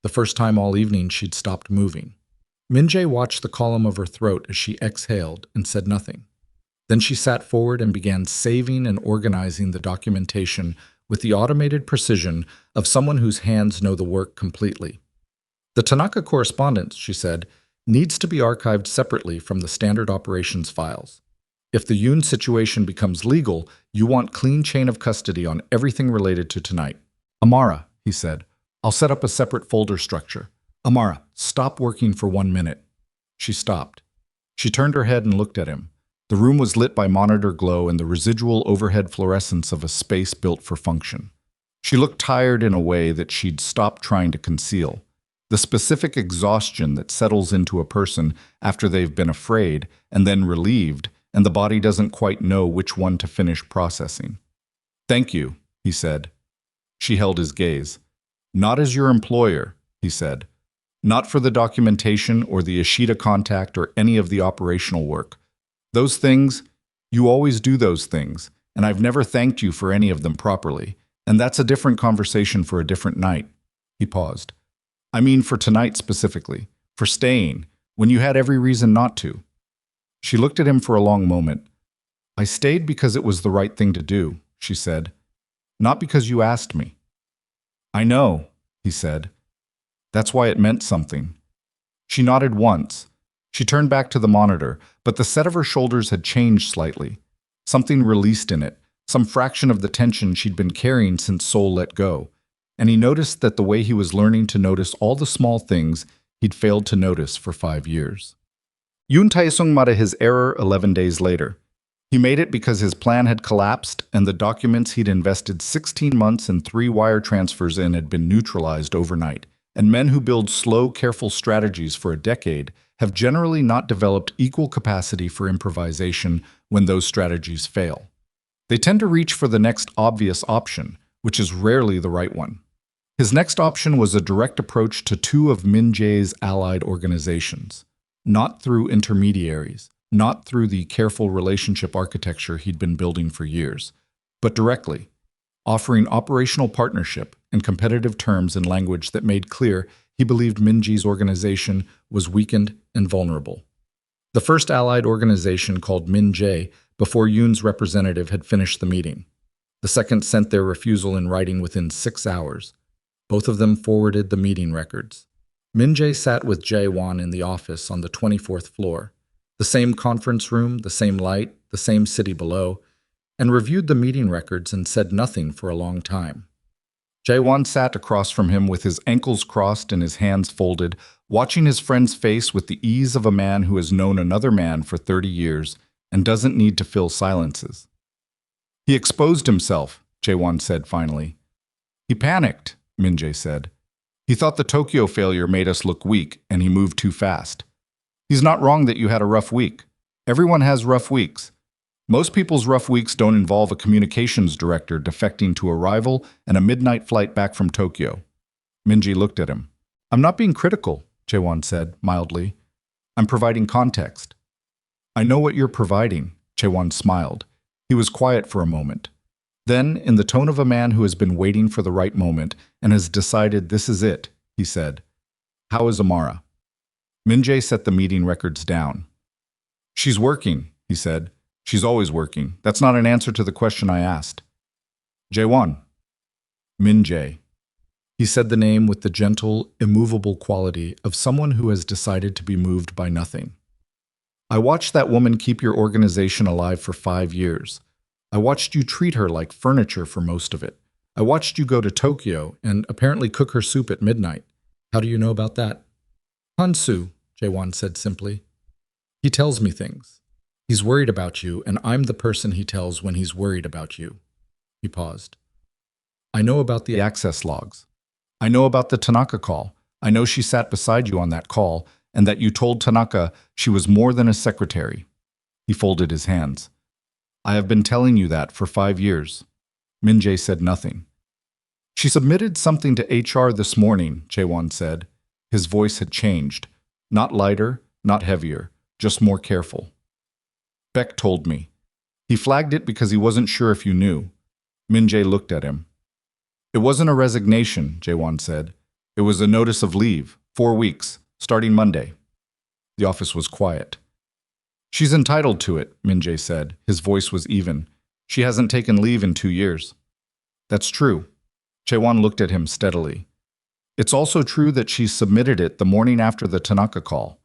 The first time all evening she'd stopped moving. Min-Jae watched the column of her throat as she exhaled and said nothing. Then she sat forward and began saving and organizing the documentation with the automated precision of someone whose hands know the work completely. The Tanaka correspondence, she said, needs to be archived separately from the standard operations files. If the Yoon situation becomes legal, you want clean chain of custody on everything related to tonight. Amara, he said, I'll set up a separate folder structure. Amara, stop working for 1 minute. She stopped. She turned her head and looked at him. The room was lit by monitor glow and the residual overhead fluorescence of a space built for function. She looked tired in a way that she'd stopped trying to conceal. The specific exhaustion that settles into a person after they've been afraid and then relieved, and the body doesn't quite know which one to finish processing. Thank you, he said. She held his gaze. Not as your employer, he said. Not for the documentation or the Ishida contact or any of the operational work. Those things, you always do those things, and I've never thanked you for any of them properly, and that's a different conversation for a different night. He paused. I mean for tonight specifically, for staying, when you had every reason not to. She looked at him for a long moment. I stayed because it was the right thing to do, she said. Not because you asked me. I know, he said. That's why it meant something. She nodded once. She turned back to the monitor, but the set of her shoulders had changed slightly. Something released in it, some fraction of the tension she'd been carrying since Seoul let go, and he noticed that the way he was learning to notice all the small things he'd failed to notice for 5 years. Yoon Tae-sung made his error 11 days later. He made it because his plan had collapsed and the documents he'd invested 16 months and 3 wire transfers in had been neutralized overnight, and men who build slow, careful strategies for a decade have generally not developed equal capacity for improvisation when those strategies fail. They tend to reach for the next obvious option, which is rarely the right one. His next option was a direct approach to 2 of Min-Jae's allied organizations, not through intermediaries, not through the careful relationship architecture he'd been building for years, but directly, offering operational partnership and competitive terms in language that made clear he believed Min-Jae's organization was weakened and vulnerable. The first allied organization called Min-Jae before Yoon's representative had finished the meeting. The second sent their refusal in writing within 6 hours. Both of them forwarded the meeting records. Min-Jae sat with Jae-won in the office on the 24th floor, the same conference room, the same light, the same city below, and reviewed the meeting records and said nothing for a long time. Jae-won sat across from him with his ankles crossed and his hands folded, watching his friend's face with the ease of a man who has known another man for 30 years and doesn't need to fill silences. He exposed himself, Jae-won said finally. He panicked, Min-Jae said. He thought the Tokyo failure made us look weak, and he moved too fast. He's not wrong that you had a rough week. Everyone has rough weeks. Most people's rough weeks don't involve a communications director defecting to a rival and a midnight flight back from Tokyo. Min-Jae looked at him. I'm not being critical, Jae-won said, mildly. I'm providing context. I know what you're providing, Chaewon smiled. He was quiet for a moment. Then, in the tone of a man who has been waiting for the right moment and has decided this is it, he said, "How is Amara?" Min-Jae set the meeting records down. "She's working," he said. "She's always working. That's not an answer to the question I asked." Jaewon. Min-Jae. He said the name with the gentle, immovable quality of someone who has decided to be moved by nothing. "I watched that woman keep your organization alive for 5 years. I watched you treat her like furniture for most of it. I watched you go to Tokyo and apparently cook her soup at midnight. How do you know about that?" "Hansu," Jaewon said simply. "He tells me things. He's worried about you, and I'm the person he tells when he's worried about you." He paused. "I know about the access logs. I know about the Tanaka call. I know she sat beside you on that call, and that you told Tanaka she was more than a secretary." He folded his hands. "I have been telling you that for 5 years." Min-Jae said nothing. "She submitted something to HR this morning," Chaewon said. His voice had changed. Not lighter, not heavier, just more careful. "Beck told me. He flagged it because he wasn't sure if you knew." Min-Jae looked at him. "It wasn't a resignation," Jaewon said. "It was a notice of leave, 4 weeks, starting Monday." The office was quiet. "She's entitled to it," Min-Jae said. His voice was even. "She hasn't taken leave in 2 years." "That's true." Chaewon looked at him steadily. "It's also true that she submitted it the morning after the Tanaka call.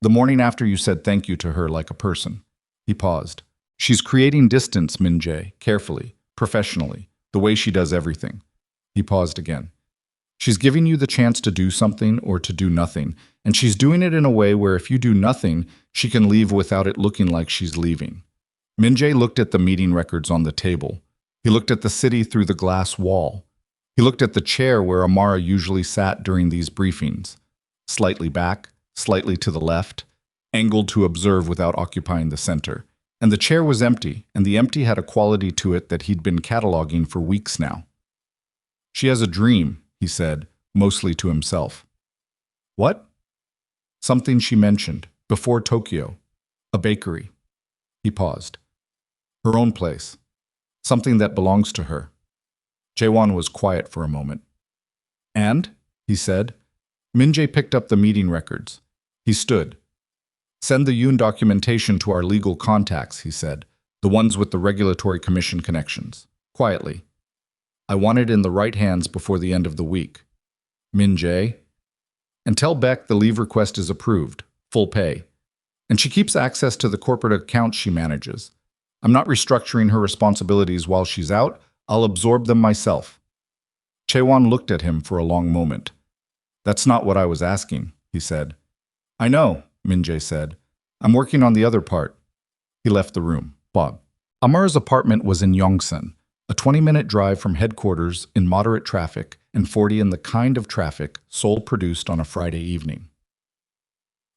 The morning after you said thank you to her like a person." He paused. "She's creating distance, Min-Jae, carefully, professionally, the way she does everything." He paused again. "She's giving you the chance to do something or to do nothing, and she's doing it in a way where if you do nothing, she can leave without it looking like she's leaving." Min-Jae looked at the meeting records on the table. He looked at the city through the glass wall. He looked at the chair where Amara usually sat during these briefings. Slightly back, slightly to the left, angled to observe without occupying the center. And the chair was empty, and the empty had a quality to it that he'd been cataloging for weeks now. "She has a dream," he said, mostly to himself. "What?" "Something she mentioned, before Tokyo. A bakery." He paused. "Her own place. Something that belongs to her." Jaewon was quiet for a moment. "And?" he said. Min-Jae picked up the meeting records. He stood. "Send the Yoon documentation to our legal contacts," he said, "the ones with the regulatory commission connections. Quietly. I want it in the right hands before the end of the week." Min-Jae. "And tell Beck the leave request is approved, full pay. And she keeps access to the corporate accounts she manages. I'm not restructuring her responsibilities while she's out. I'll absorb them myself." Chaewon looked at him for a long moment. "That's not what I was asking," he said. "I know," Min-Jae said. "I'm working on the other part." He left the room. Bob. Amara's apartment was in Yongsan, a 20-minute drive from headquarters in moderate traffic and 40 in the kind of traffic Seoul produced on a Friday evening.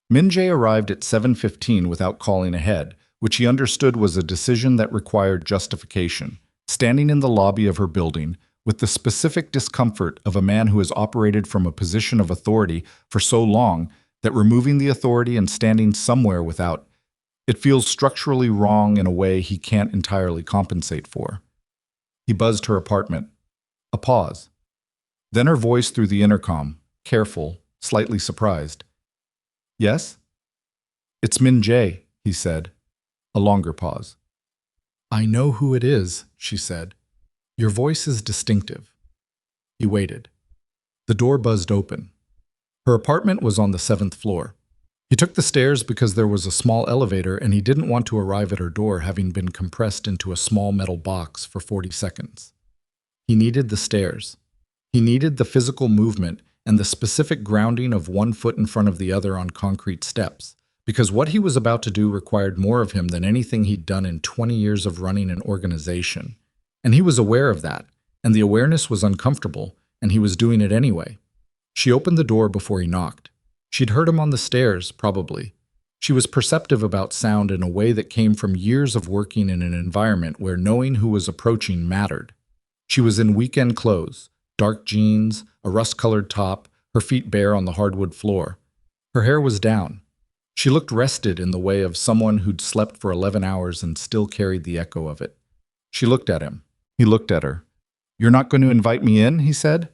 Min-Jae arrived at 7:15 without calling ahead, which he understood was a decision that required justification. Standing in the lobby of her building, with the specific discomfort of a man who has operated from a position of authority for so long that removing the authority and standing somewhere without, it feels structurally wrong in a way he can't entirely compensate for. He buzzed her apartment. A pause. Then her voice through the intercom, careful, slightly surprised. "Yes?" "It's Min-Jae," he said. A longer pause. "I know who it is," she said. "Your voice is distinctive." He waited. The door buzzed open. Her apartment was on the 7th floor. He took the stairs because there was a small elevator and he didn't want to arrive at her door having been compressed into a small metal box for 40 seconds. He needed the stairs. He needed the physical movement and the specific grounding of one foot in front of the other on concrete steps, because what he was about to do required more of him than anything he'd done in 20 years of running an organization. And he was aware of that, and the awareness was uncomfortable, and he was doing it anyway. She opened the door before he knocked. She'd heard him on the stairs, probably. She was perceptive about sound in a way that came from years of working in an environment where knowing who was approaching mattered. She was in weekend clothes, dark jeans, a rust-colored top, her feet bare on the hardwood floor. Her hair was down. She looked rested in the way of someone who'd slept for 11 hours and still carried the echo of it. She looked at him. He looked at her. "You're not going to invite me in?" he said.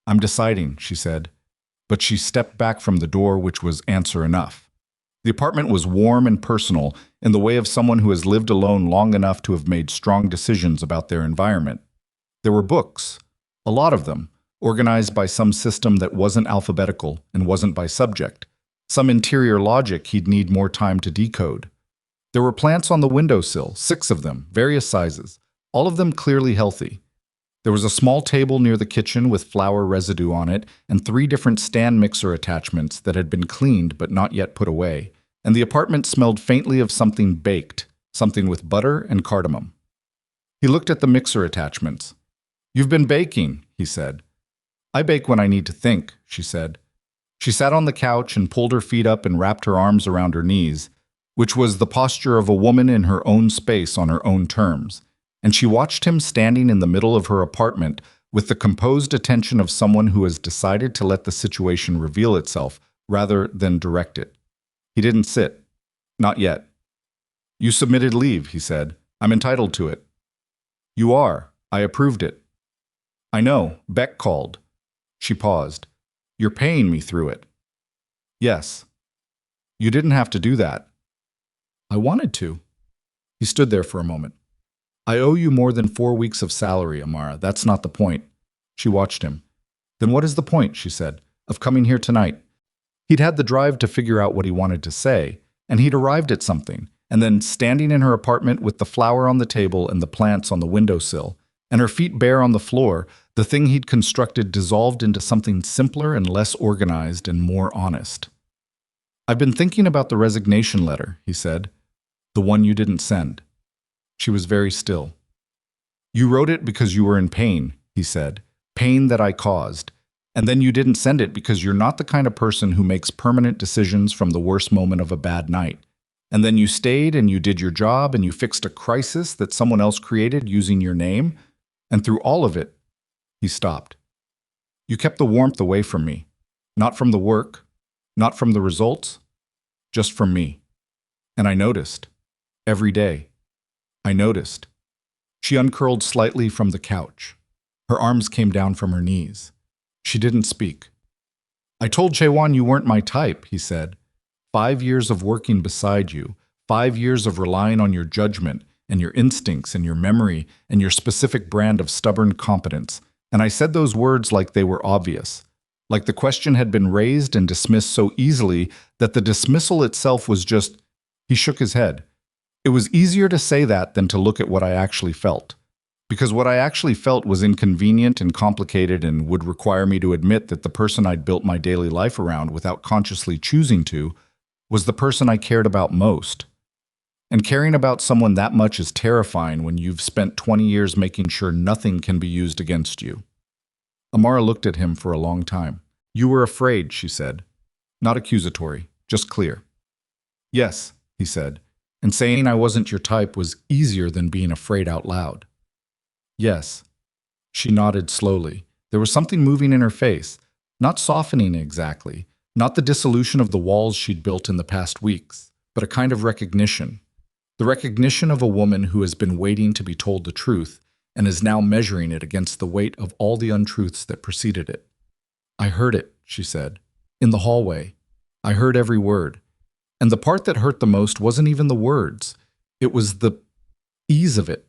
"I'm deciding," she said. But she stepped back from the door, which was answer enough. The apartment was warm and personal, in the way of someone who has lived alone long enough to have made strong decisions about their environment. There were books, a lot of them, organized by some system that wasn't alphabetical and wasn't by subject, some interior logic he'd need more time to decode. There were plants on the windowsill, 6 of them, various sizes, all of them clearly healthy. There was a small table near the kitchen with flour residue on it and 3 different stand mixer attachments that had been cleaned but not yet put away, and the apartment smelled faintly of something baked, something with butter and cardamom. He looked at the mixer attachments. "You've been baking," he said. "I bake when I need to think," she said. She sat on the couch and pulled her feet up and wrapped her arms around her knees, which was the posture of a woman in her own space on her own terms, and she watched him standing in the middle of her apartment with the composed attention of someone who has decided to let the situation reveal itself rather than direct it. He didn't sit. Not yet. "You submitted leave," he said. "I'm entitled to it." "You are. I approved it." "I know. Beck called." She paused. "You're paying me through it." "Yes." "You didn't have to do that." "I wanted to." He stood there for a moment. "I owe you more than 4 weeks of salary, Amara. That's not the point." She watched him. "Then what is the point," she said, "of coming here tonight?" He'd had the drive to figure out what he wanted to say, and he'd arrived at something, and then standing in her apartment with the flour on the table and the plants on the windowsill, and her feet bare on the floor, the thing he'd constructed dissolved into something simpler and less organized and more honest. "I've been thinking about the resignation letter," he said. "The one you didn't send." She was very still. "You wrote it because you were in pain," he said. "Pain that I caused. And then you didn't send it because you're not the kind of person who makes permanent decisions from the worst moment of a bad night. And then you stayed and you did your job and you fixed a crisis that someone else created using your name. And through all of it," he stopped. "You kept the warmth away from me. Not from the work, not from the results, just from me. And I noticed. Every day. I noticed." She uncurled slightly from the couch. Her arms came down from her knees. She didn't speak. "I told Chaewon you weren't my type," he said. 5 years of working beside you, 5 years of relying on your judgment and your instincts and your memory and your specific brand of stubborn competence. And I said those words like they were obvious, like the question had been raised and dismissed so easily that the dismissal itself was just, he shook his head. It was easier to say that than to look at what I actually felt. Because what I actually felt was inconvenient and complicated and would require me to admit that the person I'd built my daily life around without consciously choosing to was the person I cared about most. And caring about someone that much is terrifying when you've spent 20 years making sure nothing can be used against you. Amara looked at him for a long time. "You were afraid," she said. Not accusatory, just clear. "Yes," he said. "And saying I wasn't your type was easier than being afraid out loud." "Yes." She nodded slowly. There was something moving in her face, not softening exactly, not the dissolution of the walls she'd built in the past weeks, but a kind of recognition. The recognition of a woman who has been waiting to be told the truth and is now measuring it against the weight of all the untruths that preceded it. "I heard it," she said. "In the hallway. I heard every word. And the part that hurt the most wasn't even the words. It was the ease of it.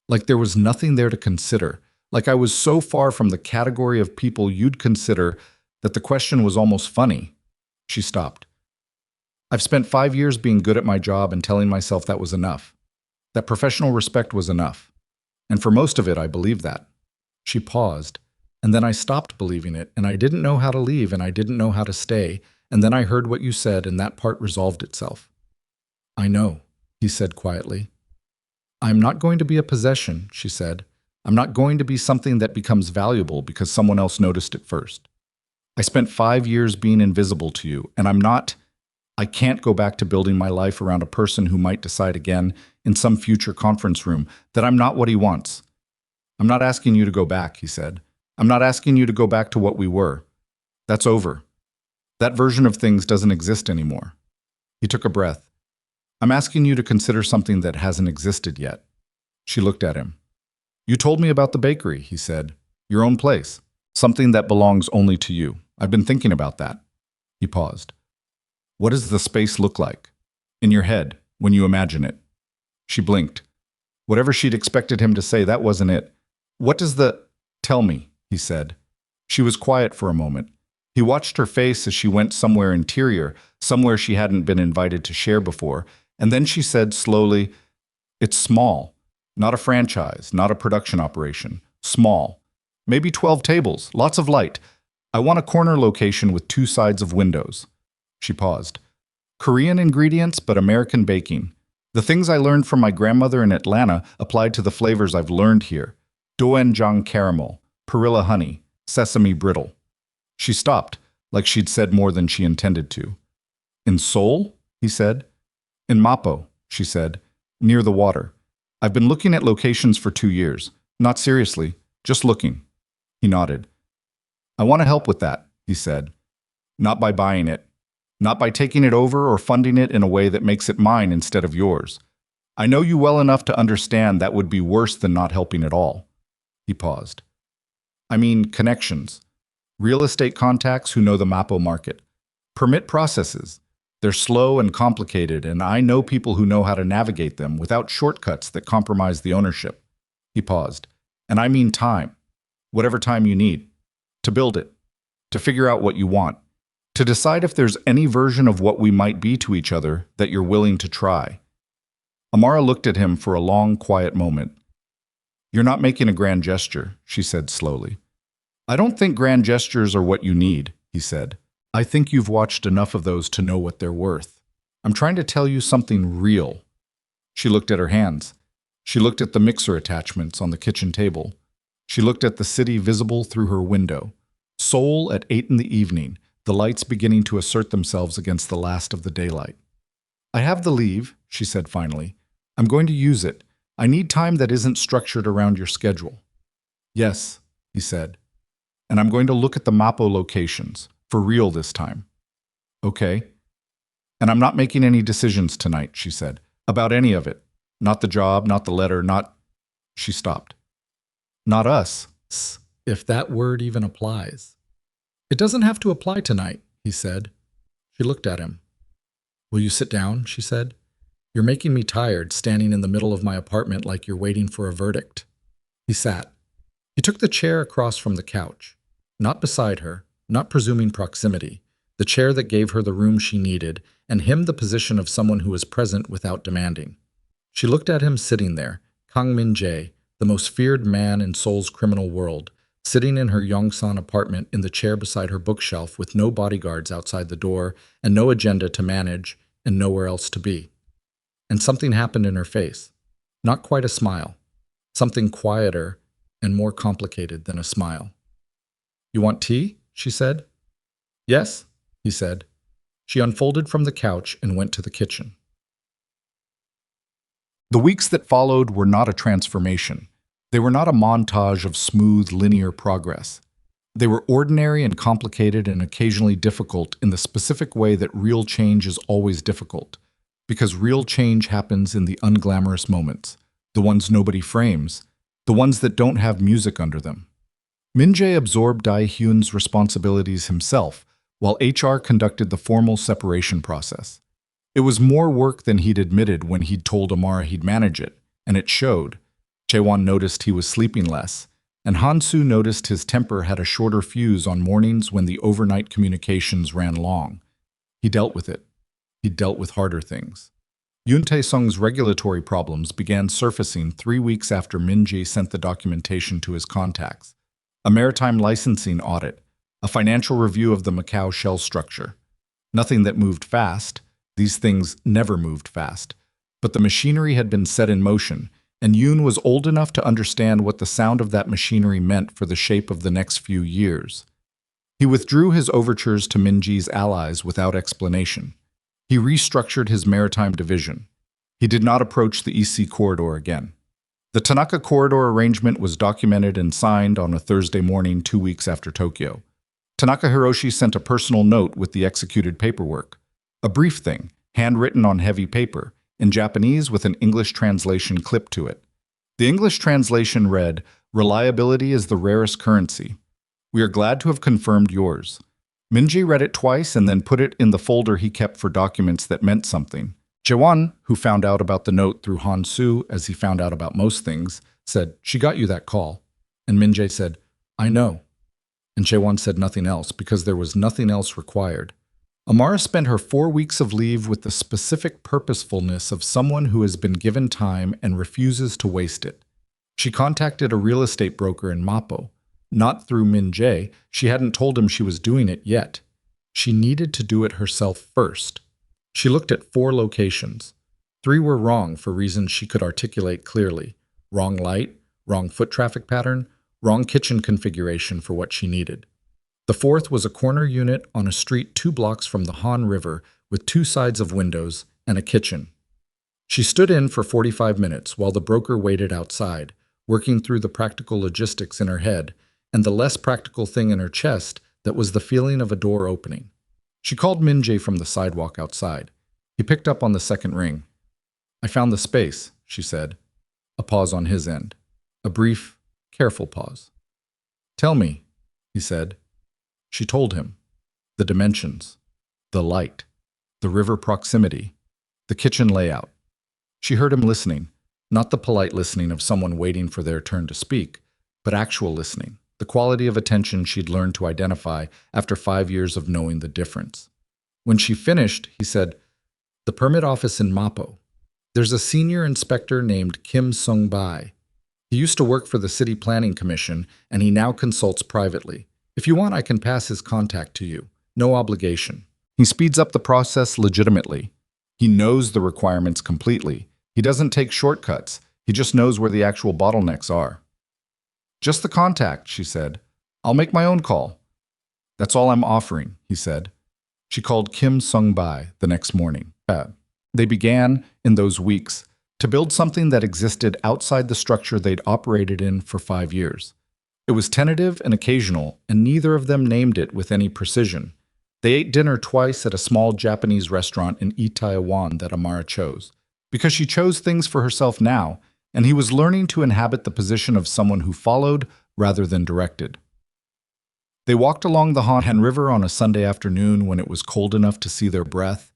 Like there was nothing there to consider. Like I was so far from the category of people you'd consider that the question was almost funny." She stopped. "I've spent 5 years being good at my job and telling myself that was enough. That professional respect was enough. And for most of it, I believed that." She paused. "And then I stopped believing it, and I didn't know how to leave, and I didn't know how to stay. And then I heard what you said, and that part resolved itself." "I know," he said quietly. "I'm not going to be a possession," she said. "I'm not going to be something that becomes valuable because someone else noticed it first. I spent 5 years being invisible to you, and I can't go back to building my life around a person who might decide again in some future conference room that I'm not what he wants. I'm not asking you to go back," he said. "I'm not asking you to go back to what we were. That's over. That version of things doesn't exist anymore. He took a breath. I'm asking you to consider something that hasn't existed yet. She looked at him. You told me about the bakery, he said. Your own place. Something that belongs only to you. I've been thinking about that. He paused. What does the space look like? In your head, when you imagine it. She blinked. Whatever she'd expected him to say, that wasn't it. What does the... Tell me, he said. She was quiet for a moment. He watched her face as she went somewhere interior, somewhere she hadn't been invited to share before, and then she said slowly, It's small. Not a franchise, not a production operation. Small. Maybe 12 tables, lots of light. I want a corner location with 2 sides of windows. She paused. Korean ingredients, but American baking. The things I learned from my grandmother in Atlanta applied to the flavors I've learned here. Doenjang caramel, perilla honey, sesame brittle. She stopped, like she'd said more than she intended to. In Seoul? He said. In Mapo, she said, near the water. I've been looking at locations for 2 years. Not seriously, just looking. He nodded. I want to help with that, he said. Not by buying it. Not by taking it over or funding it in a way that makes it mine instead of yours. I know you well enough to understand that would be worse than not helping at all. He paused. I mean, connections. Real estate contacts who know the Mapo market. Permit processes. They're slow and complicated, and I know people who know how to navigate them without shortcuts that compromise the ownership. He paused. And I mean time. Whatever time you need. To build it. To figure out what you want. To decide if there's any version of what we might be to each other that you're willing to try. Amara looked at him for a long, quiet moment. You're not making a grand gesture, she said slowly. I don't think grand gestures are what you need, he said. I think you've watched enough of those to know what they're worth. I'm trying to tell you something real. She looked at her hands. She looked at the mixer attachments on the kitchen table. She looked at the city visible through her window. Seoul at 8 in the evening, the lights beginning to assert themselves against the last of the daylight. I have the leave, she said finally. I'm going to use it. I need time that isn't structured around your schedule. Yes, he said. And I'm going to look at the Mapo locations, for real this time. Okay. And I'm not making any decisions tonight, she said, about any of it. Not the job, not the letter, not... She stopped. Not us, if that word even applies. It doesn't have to apply tonight, he said. She looked at him. Will you sit down, she said. You're making me tired, standing in the middle of my apartment like you're waiting for a verdict. He sat. He took the chair across from the couch. Not beside her, not presuming proximity, the chair that gave her the room she needed, and him the position of someone who was present without demanding. She looked at him sitting there, Kang Min-Jae, the most feared man in Seoul's criminal world, sitting in her Yongsan apartment in the chair beside her bookshelf with no bodyguards outside the door and no agenda to manage and nowhere else to be. And something happened in her face. Not quite a smile. Something quieter and more complicated than a smile. You want tea? She said. Yes, he said. She unfolded from the couch and went to the kitchen. The weeks that followed were not a transformation. They were not a montage of smooth, linear progress. They were ordinary and complicated and occasionally difficult in the specific way that real change is always difficult. Because real change happens in the unglamorous moments, the ones nobody frames, the ones that don't have music under them. Min-Jae absorbed Dae-hyun's responsibilities himself, while HR conducted the formal separation process. It was more work than he'd admitted when he'd told Amara he'd manage it, and it showed. Chaewon noticed he was sleeping less, and Han-soo noticed his temper had a shorter fuse on mornings when the overnight communications ran long. He dealt with it. He dealt with harder things. Yoon Tae-sung's regulatory problems began surfacing 3 weeks after Min-Jae sent the documentation to his contacts. A maritime licensing audit, a financial review of the Macau shell structure. Nothing that moved fast. These things never moved fast. But the machinery had been set in motion, and Yoon was old enough to understand what the sound of that machinery meant for the shape of the next few years. He withdrew his overtures to Min-Jae's allies without explanation. He restructured his maritime division. He did not approach the EC corridor again. The Tanaka corridor arrangement was documented and signed on a Thursday morning 2 weeks after Tokyo. Tanaka Hiroshi sent a personal note with the executed paperwork. A brief thing, handwritten on heavy paper, in Japanese with an English translation clipped to it. The English translation read, "Reliability is the rarest currency. We are glad to have confirmed yours." Min-Jae read it twice and then put it in the folder he kept for documents that meant something. Jaewon, who found out about the note through Han-soo as he found out about most things, said, "She got you that call." And Min-Jae said, "I know." And Jaewon said nothing else because there was nothing else required. Amara spent her 4 weeks of leave with the specific purposefulness of someone who has been given time and refuses to waste it. She contacted a real estate broker in Mappo. Not through Min-Jae, she hadn't told him she was doing it yet. She needed to do it herself first. She looked at 4 locations. 3 were wrong for reasons she could articulate clearly. Wrong light, wrong foot traffic pattern, wrong kitchen configuration for what she needed. The 4th was a corner unit on a street 2 blocks from the Han River with 2 sides of windows and a kitchen. She stood in for 45 minutes while the broker waited outside, working through the practical logistics in her head and the less practical thing in her chest that was the feeling of a door opening. She called Min-Jae from the sidewalk outside. He picked up on the second ring. "I found the space," she said. A pause on his end. A brief, careful pause. "Tell me," he said. She told him. The dimensions, the light, the river proximity, the kitchen layout. She heard him listening, not the polite listening of someone waiting for their turn to speak, but actual listening, the quality of attention she'd learned to identify after 5 years of knowing the difference. When she finished, he said, "The permit office in Mappo. There's a senior inspector named Kim Sung-bae. He used to work for the City Planning Commission, and he now consults privately. If you want, I can pass his contact to you. No obligation. He speeds up the process legitimately. He knows the requirements completely. He doesn't take shortcuts. He just knows where the actual bottlenecks are." "Just the contact," she said. "I'll make my own call." "That's all I'm offering," he said. She called Kim Sung-bae the next morning. They began, in those weeks, to build something that existed outside the structure they'd operated in for 5 years. It was tentative and occasional, and neither of them named it with any precision. They ate dinner twice at a small Japanese restaurant in Itaewon that Amara chose, because she chose things for herself now, and he was learning to inhabit the position of someone who followed rather than directed. They walked along the Han River on a Sunday afternoon when it was cold enough to see their breath,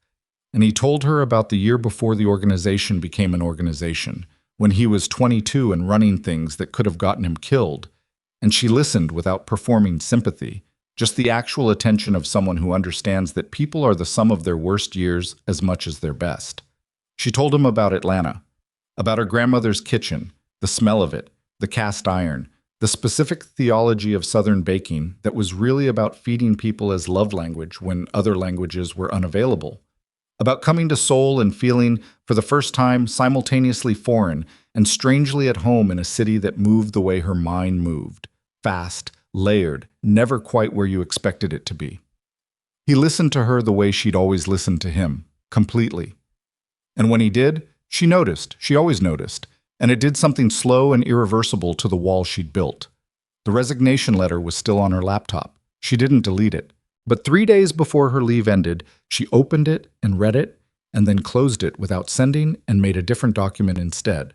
and he told her about the year before the organization became an organization, when he was 22 and running things that could have gotten him killed, and she listened without performing sympathy, just the actual attention of someone who understands that people are the sum of their worst years as much as their best. She told him about Atlanta, about her grandmother's kitchen, the smell of it, the cast iron, the specific theology of Southern baking that was really about feeding people as love language when other languages were unavailable, about coming to Seoul and feeling, for the first time, simultaneously foreign and strangely at home in a city that moved the way her mind moved. Fast, layered, never quite where you expected it to be. He listened to her the way she'd always listened to him, completely. And when he did, she noticed, she always noticed, and it did something slow and irreversible to the wall she'd built. The resignation letter was still on her laptop. She didn't delete it. But 3 days before her leave ended, she opened it and read it, and then closed it without sending and made a different document instead,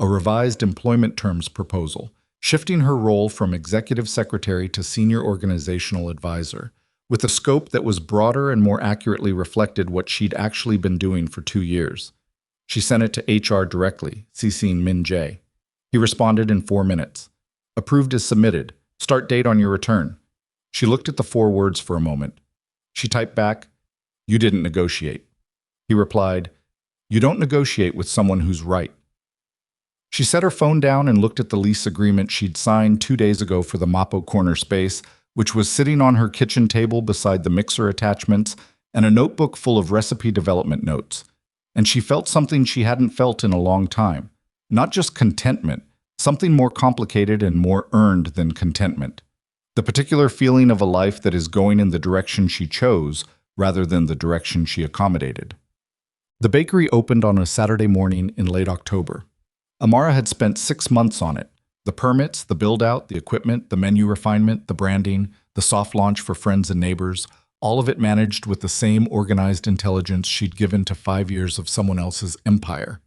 a revised employment terms proposal, shifting her role from executive secretary to senior organizational advisor, with a scope that was broader and more accurately reflected what she'd actually been doing for 2 years. She sent it to HR directly, CCing Min-Jae. He responded in 4 minutes. "Approved as submitted. Start date on your return." She looked at the 4 words for a moment. She typed back, "You didn't negotiate." He replied, "You don't negotiate with someone who's right." She set her phone down and looked at the lease agreement she'd signed 2 days ago for the Mappo corner space, which was sitting on her kitchen table beside the mixer attachments and a notebook full of recipe development notes. And she felt something she hadn't felt in a long time. Not just contentment, something more complicated and more earned than contentment. The particular feeling of a life that is going in the direction she chose rather than the direction she accommodated. The bakery opened on a Saturday morning in late October. Amara had spent 6 months on it. The permits, the build-out, the equipment, the menu refinement, the branding, the soft launch for friends and neighbors, All of it managed with the same organized intelligence she'd given to 5 years of someone else's empire.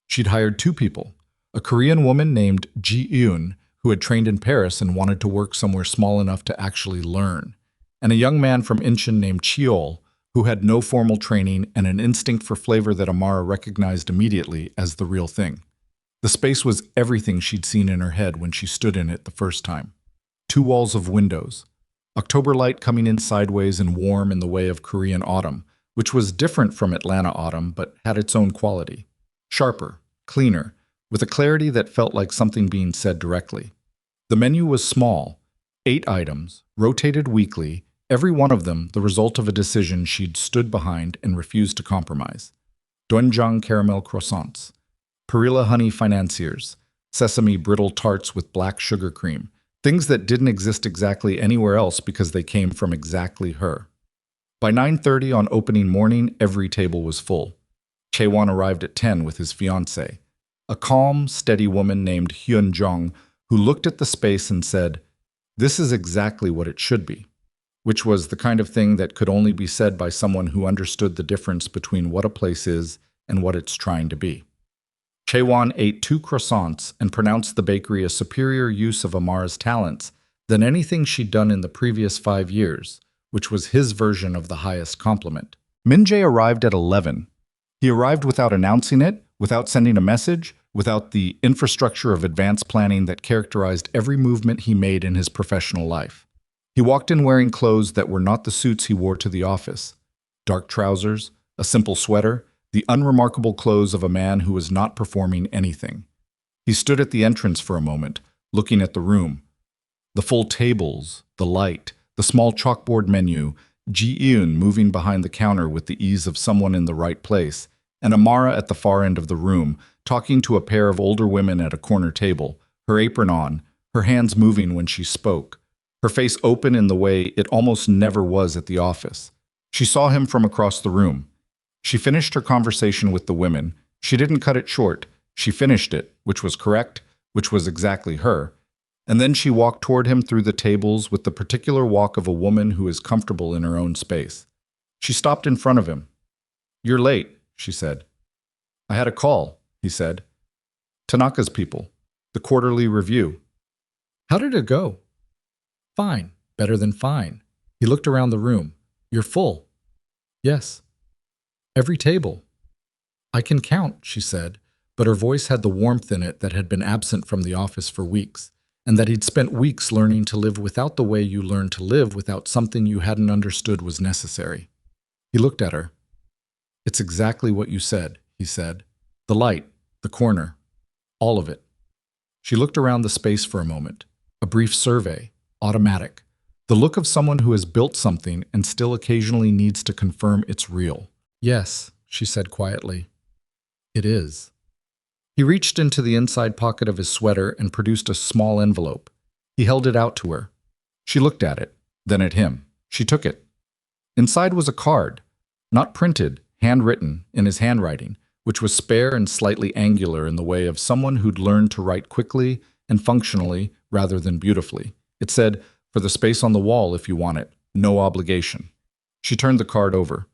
She'd hired two people, a Korean woman named Ji-eun, who had trained in Paris and wanted to work somewhere small enough to actually learn, and a young man from Incheon named Seoul, who had no formal training and an instinct for flavor that Amara recognized immediately as the real thing. The space was everything she'd seen in her head when she stood in it the first time. Two walls of windows, October light coming in sideways and warm in the way of Korean autumn, which was different from Atlanta autumn but had its own quality. Sharper, cleaner, with a clarity that felt like something being said directly. The menu was small, 8 items, rotated weekly, every one of them the result of a decision she'd stood behind and refused to compromise. Doenjang caramel croissants, perilla honey financiers, sesame brittle tarts with black sugar cream, things that didn't exist exactly anywhere else because they came from exactly her. By 9:30 on opening morning, every table was full. Chaewon arrived at 10 with his fiancée, a calm, steady woman named Hyun-jong, who looked at the space and said, "This is exactly what it should be," which was the kind of thing that could only be said by someone who understood the difference between what a place is and what it's trying to be. Chaewon ate 2 croissants and pronounced the bakery a superior use of Amara's talents than anything she'd done in the previous 5 years, which was his version of the highest compliment. Min-Jae arrived at 11. He arrived without announcing it, without sending a message, without the infrastructure of advanced planning that characterized every movement he made in his professional life. He walked in wearing clothes that were not the suits he wore to the office. Dark trousers, a simple sweater, the unremarkable clothes of a man who was not performing anything. He stood at the entrance for a moment, looking at the room. The full tables, the light, the small chalkboard menu, Ji-eun moving behind the counter with the ease of someone in the right place, and Amara at the far end of the room, talking to a pair of older women at a corner table, her apron on, her hands moving when she spoke, her face open in the way it almost never was at the office. She saw him from across the room. She finished her conversation with the women. She didn't cut it short. She finished it, which was correct, which was exactly her. And then she walked toward him through the tables with the particular walk of a woman who is comfortable in her own space. She stopped in front of him. "You're late," she said. "I had a call," he said. "Tanaka's people. The quarterly review." "How did it go?" "Fine. Better than fine." He looked around the room. "You're full." "Yes." "Every table." "I can count," she said, but her voice had the warmth in it that had been absent from the office for weeks, and that he'd spent weeks learning to live without the way you learn to live without something you hadn't understood was necessary. He looked at her. "It's exactly what you said," he said. "The light, the corner, all of it." She looked around the space for a moment, a brief survey, automatic, the look of someone who has built something and still occasionally needs to confirm it's real. "Yes," she said quietly. "It is." He reached into the inside pocket of his sweater and produced a small envelope. He held it out to her. She looked at it, then at him. She took it. Inside was a card, not printed, handwritten, in his handwriting, which was spare and slightly angular in the way of someone who'd learned to write quickly and functionally rather than beautifully. It said, "For the space on the wall if you want it. No obligation." She turned the card over.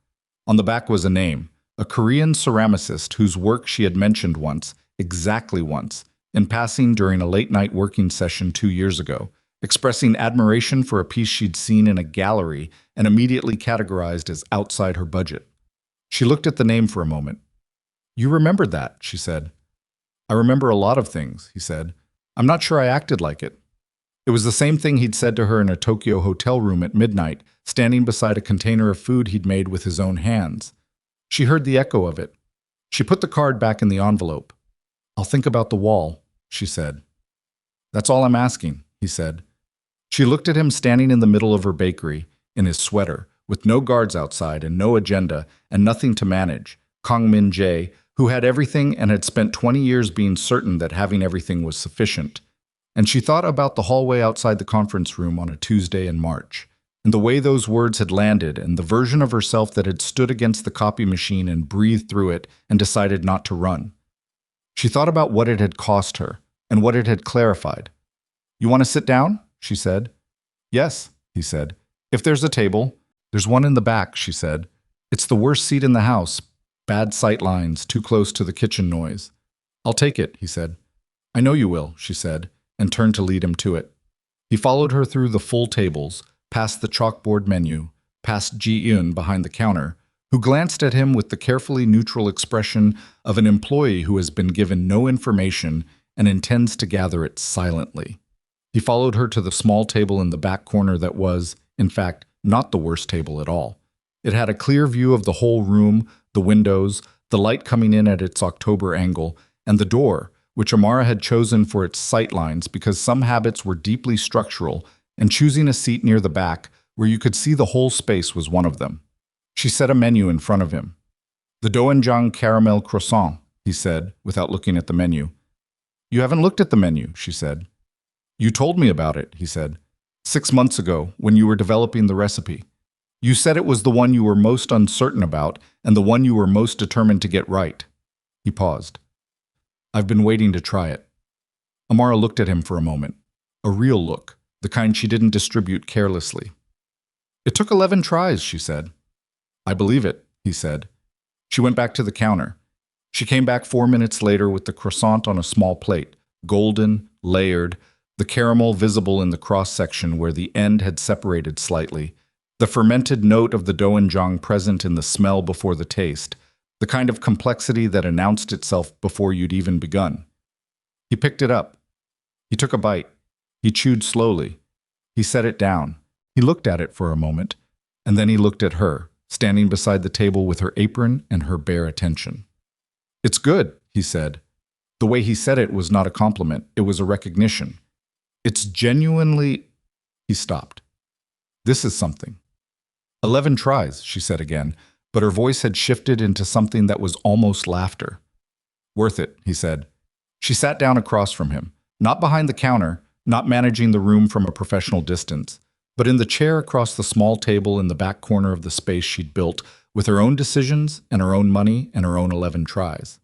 On the back was a name, a Korean ceramicist whose work she had mentioned once, exactly once, in passing during a late-night working session 2 years ago, expressing admiration for a piece she'd seen in a gallery and immediately categorized as outside her budget. She looked at the name for a moment. "You remembered that," she said. "I remember a lot of things," he said. "I'm not sure I acted like it." It was the same thing he'd said to her in a Tokyo hotel room at midnight, standing beside a container of food he'd made with his own hands. She heard the echo of it. She put the card back in the envelope. "I'll think about the wall," she said. "That's all I'm asking," he said. She looked at him standing in the middle of her bakery, in his sweater, with no guards outside and no agenda and nothing to manage. Kang Min-Jae, who had everything and had spent 20 years being certain that having everything was sufficient. And she thought about the hallway outside the conference room on a Tuesday in March, and the way those words had landed, and the version of herself that had stood against the copy machine and breathed through it and decided not to run. She thought about what it had cost her, and what it had clarified. "You want to sit down?" she said. "Yes," he said. "If there's a table." There's one in the back, she said. It's the worst seat in the house. Bad sight lines, too close to the kitchen noise. I'll take it, he said. I know you will, she said, and turned to lead him to it. He followed her through the full tables, past the chalkboard menu, past Ji-eun behind the counter, who glanced at him with the carefully neutral expression of an employee who has been given no information and intends to gather it silently. He followed her to the small table in the back corner that was, in fact, not the worst table at all. It had a clear view of the whole room, the windows, the light coming in at its October angle, and the door, which Amara had chosen for its sightlines because some habits were deeply structural, and choosing a seat near the back where you could see the whole space was one of them. She set a menu in front of him. The doenjang caramel croissant, he said, without looking at the menu. You haven't looked at the menu, she said. You told me about it, he said, 6 months ago when you were developing the recipe. You said it was the one you were most uncertain about and the one you were most determined to get right. He paused. I've been waiting to try it. Amara looked at him for a moment. A real look, the kind she didn't distribute carelessly. It took 11 tries, she said. I believe it, he said. She went back to the counter. She came back 4 minutes later with the croissant on a small plate, golden, layered, the caramel visible in the cross-section where the end had separated slightly, the fermented note of the doenjang present in the smell before the taste, the kind of complexity that announced itself before you'd even begun. He picked it up. He took a bite. He chewed slowly. He set it down. He looked at it for a moment, and then he looked at her, standing beside the table with her apron and her bare attention. It's good, he said. The way he said it was not a compliment. It was a recognition. It's genuinely... He stopped. This is something. 11 tries, she said again, but her voice had shifted into something that was almost laughter. Worth it, he said. She sat down across from him, not behind the counter, not managing the room from a professional distance, but in the chair across the small table in the back corner of the space she'd built with her own decisions and her own money and her own 11 tries.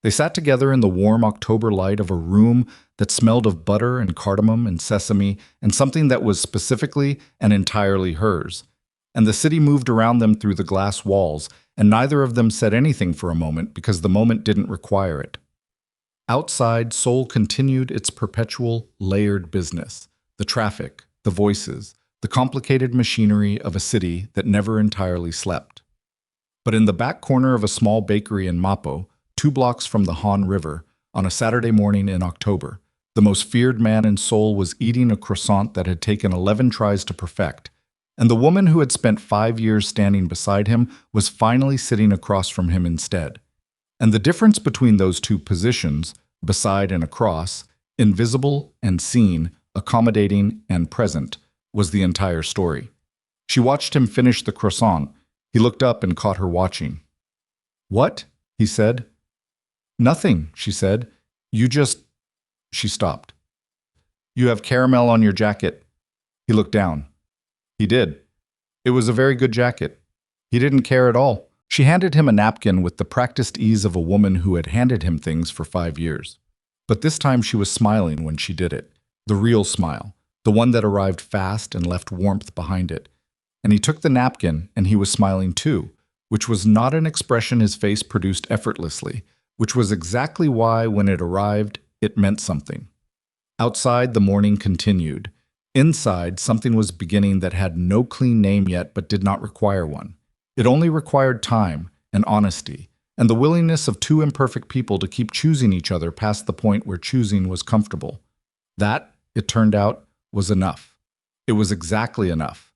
They sat together in the warm October light of a room that smelled of butter and cardamom and sesame and something that was specifically and entirely hers. And the city moved around them through the glass walls, and neither of them said anything for a moment because the moment didn't require it. Outside, Seoul continued its perpetual, layered business. The traffic, the voices, the complicated machinery of a city that never entirely slept. But in the back corner of a small bakery in Mapo, 2 blocks from the Han River, on a Saturday morning in October, the most feared man in Seoul was eating a croissant that had taken 11 tries to perfect, and the woman who had spent 5 years standing beside him was finally sitting across from him instead. And the difference between those two positions, beside and across, invisible and seen, accommodating and present, was the entire story. She watched him finish the croissant. He looked up and caught her watching. What? He said. Nothing, she said. You just... She stopped. You have caramel on your jacket. He looked down. He did. It was a very good jacket. He didn't care at all. She handed him a napkin with the practiced ease of a woman who had handed him things for 5 years. But this time she was smiling when she did it. The real smile. The one that arrived fast and left warmth behind it. And he took the napkin and he was smiling too, which was not an expression his face produced effortlessly, which was exactly why, when it arrived, it meant something. Outside, the morning continued. Inside, something was beginning that had no clean name yet but did not require one. It only required time and honesty and the willingness of 2 imperfect people to keep choosing each other past the point where choosing was comfortable. That, it turned out, was enough. It was exactly enough.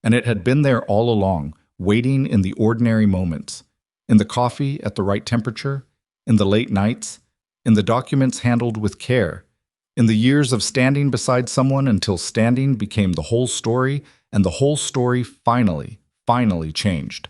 And it had been there all along, waiting in the ordinary moments, in the coffee at the right temperature, in the late nights, in the documents handled with care, in the years of standing beside someone until standing became the whole story, and the whole story finally changed.